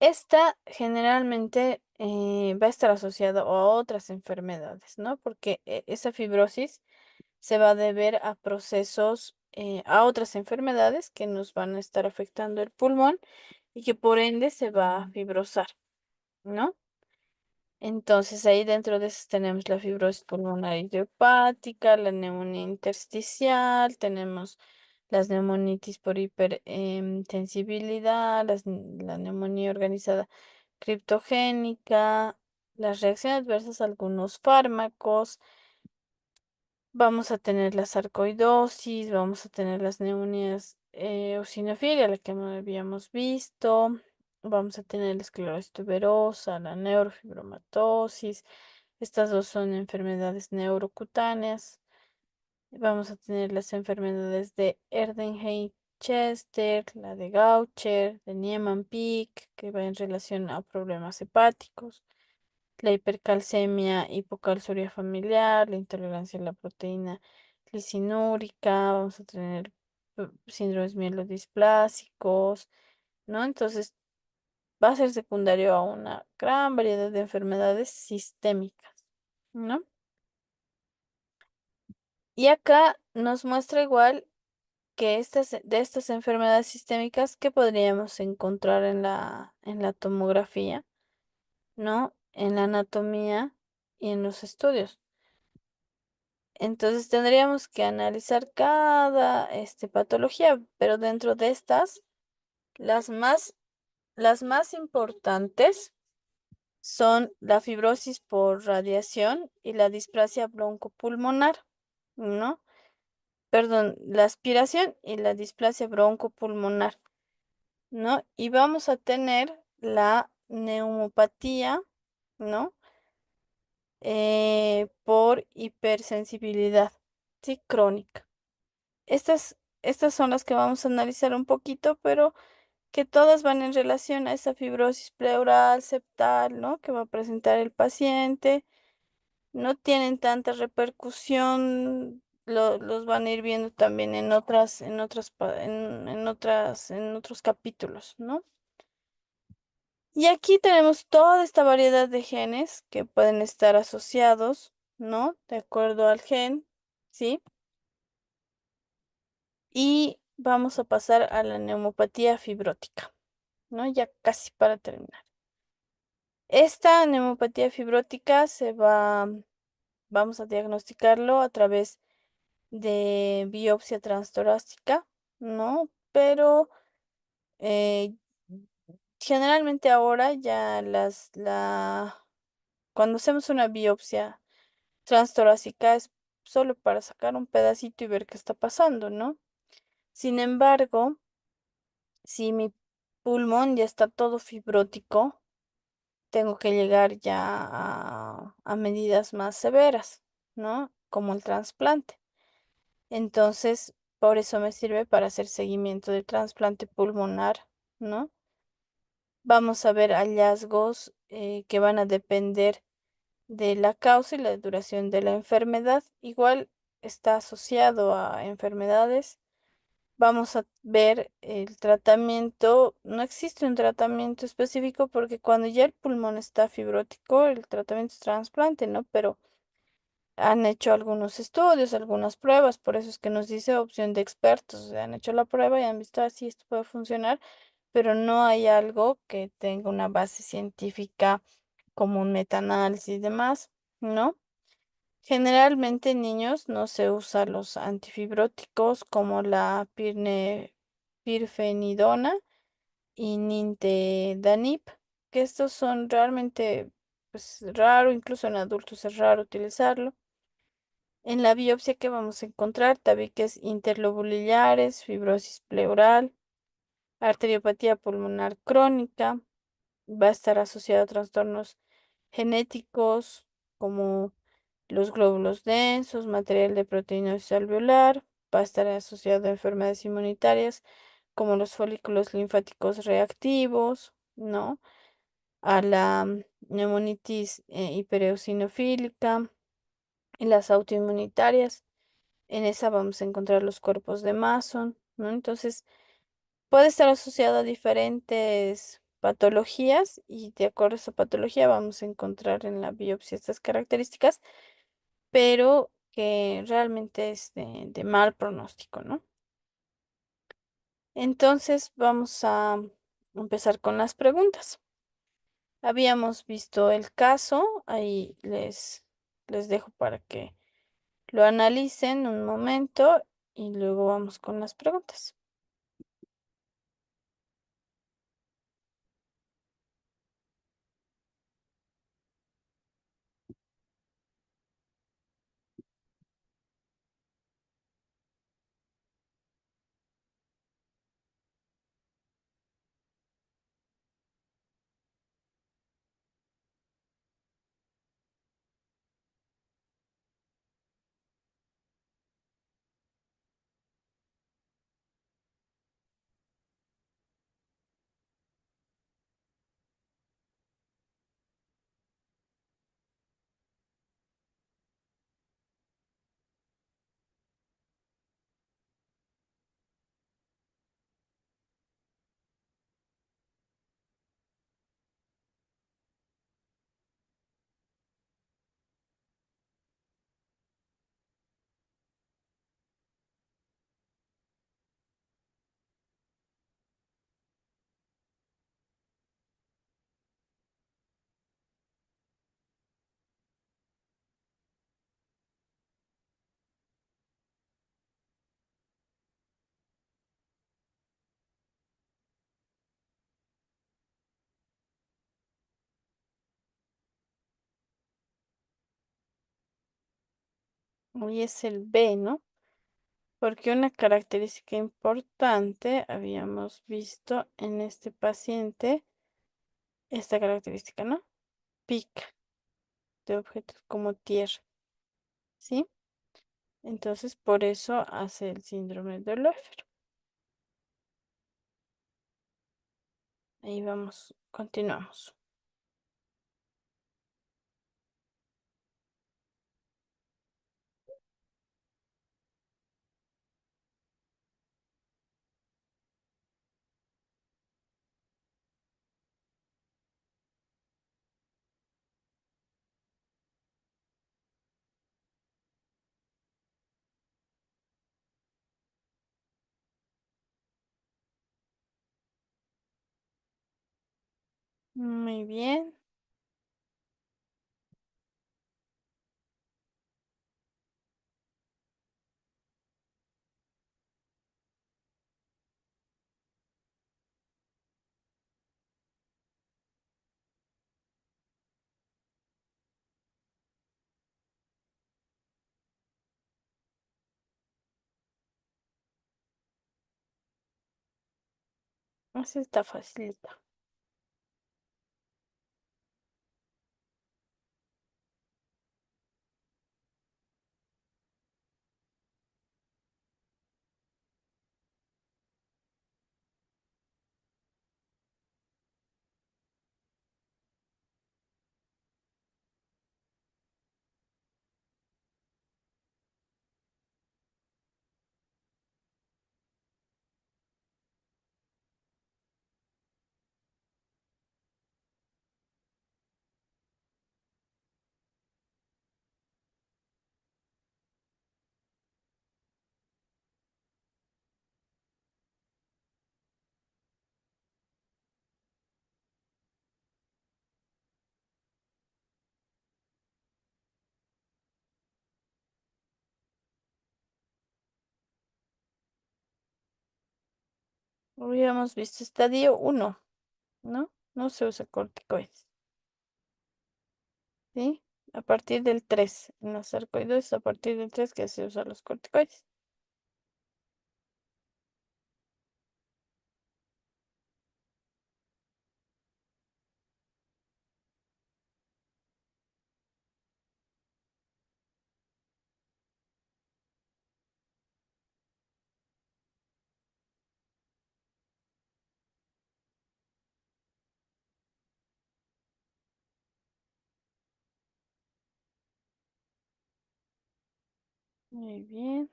S1: Esta generalmente va a estar asociada a otras enfermedades, ¿no? Porque esa fibrosis se va a deber a procesos, a otras enfermedades que nos van a estar afectando el pulmón y que por ende se va a fibrosar, ¿no? Entonces ahí dentro de eso tenemos la fibrosis pulmonar idiopática, la neumonía intersticial, tenemos las neumonitis por hipersensibilidad, la neumonía organizada criptogénica, las reacciones adversas a algunos fármacos. Vamos a tener la sarcoidosis, vamos a tener las neumonías eosinofilia, la que no habíamos visto. Vamos a tener la esclerosis tuberosa, la neurofibromatosis. Estas dos son enfermedades neurocutáneas. Vamos a tener las enfermedades de Erdheim-Chester, la de Gaucher, de Niemann-Pick, que va en relación a problemas hepáticos, la hipercalcemia, hipocalciuria familiar, la intolerancia a la proteína lisinúrica, vamos a tener síndromes mielodisplásicos, ¿no? Entonces va a ser secundario a una gran variedad de enfermedades sistémicas, ¿no? Y acá nos muestra igual que de estas enfermedades sistémicas que podríamos encontrar en la tomografía, ¿no? En la anatomía y en los estudios. Entonces tendríamos que analizar cada patología, pero dentro de estas, las más, las más importantes son la fibrosis por radiación y la displasia broncopulmonar, ¿no? Perdón, la aspiración y la displasia broncopulmonar, ¿no? Y vamos a tener la neumopatía, ¿no? Por hipersensibilidad, ¿sí? Crónica. Estas son las que vamos a analizar un poquito, pero que todas van en relación a esa fibrosis pleural, septal, ¿no? Que va a presentar el paciente. No tienen tanta repercusión, los van a ir viendo también en otros capítulos, ¿no? Y aquí tenemos toda esta variedad de genes que pueden estar asociados, ¿no? De acuerdo al gen, ¿sí? Y vamos a pasar a la neumopatía fibrótica, ¿no? Ya casi para terminar. Esta neumopatía fibrótica vamos a diagnosticarlo a través de biopsia transtorácica, ¿no? Pero eh, generalmente ahora cuando hacemos una biopsia transtorácica es solo para sacar un pedacito y ver qué está pasando, ¿no? Sin embargo, si mi pulmón ya está todo fibrótico, tengo que llegar ya a medidas más severas, ¿no? Como el trasplante. Entonces, por eso me sirve para hacer seguimiento del trasplante pulmonar, ¿no? Vamos a ver hallazgos que van a depender de la causa y la duración de la enfermedad. Igual está asociado a enfermedades. Vamos a ver el tratamiento. No existe un tratamiento específico porque cuando ya el pulmón está fibrótico, el tratamiento es trasplante, ¿no? Pero han hecho algunos estudios, algunas pruebas, por eso es que nos dice opción de expertos. O sea, han hecho la prueba y han visto así esto puede funcionar, pero no hay algo que tenga una base científica como un metaanálisis y demás, ¿no? Generalmente en niños no se usan los antifibróticos como la pirfenidona y nintedanib, que estos son realmente pues raro, incluso en adultos es raro utilizarlo. En la biopsia que vamos a encontrar tabiques interlobulares, fibrosis pleural, arteriopatía pulmonar crónica, va a estar asociado a trastornos genéticos como los glóbulos densos, material de proteína alveolar, va a estar asociado a enfermedades inmunitarias como los folículos linfáticos reactivos, ¿no? A la neumonitis hipereosinofílica y las autoinmunitarias. En esa vamos a encontrar los cuerpos de Mason, ¿no? Entonces, puede estar asociado a diferentes patologías y de acuerdo a esa patología vamos a encontrar en la biopsia estas características, pero que realmente es de mal pronóstico, ¿no? Entonces, vamos a empezar con las preguntas. Habíamos visto el caso, ahí les dejo para que lo analicen un momento y luego vamos con las preguntas. Hoy es el B, ¿no? Porque una característica importante habíamos visto en este paciente, esta característica, ¿no? Pic de objetos como tierra, ¿sí? Entonces, por eso hace el síndrome de Loeffler. Ahí vamos, continuamos. Muy bien. Así está facilita. Habíamos visto estadio uno, ¿no? No se usa corticoides, ¿sí? A partir del 3 en los sarcoides, a partir del 3 que se usan los corticoides. Muy bien.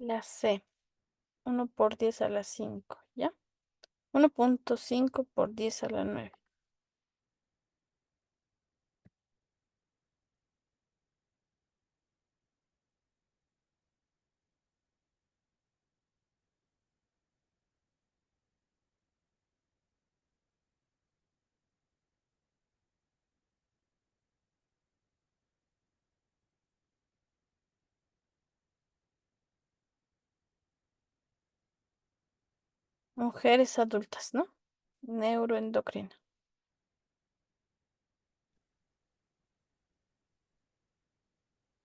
S1: La C, 1 por 10 a la 5, ¿ya? 1.5 por 10 a la 9. Mujeres adultas, ¿no? Neuroendocrina.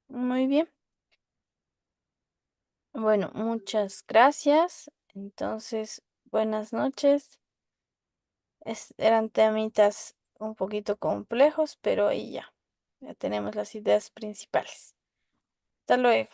S1: Muy bien. Bueno, muchas gracias. Entonces, buenas noches. Eran temitas un poquito complejos, pero ahí ya. Ya tenemos las ideas principales. Hasta luego.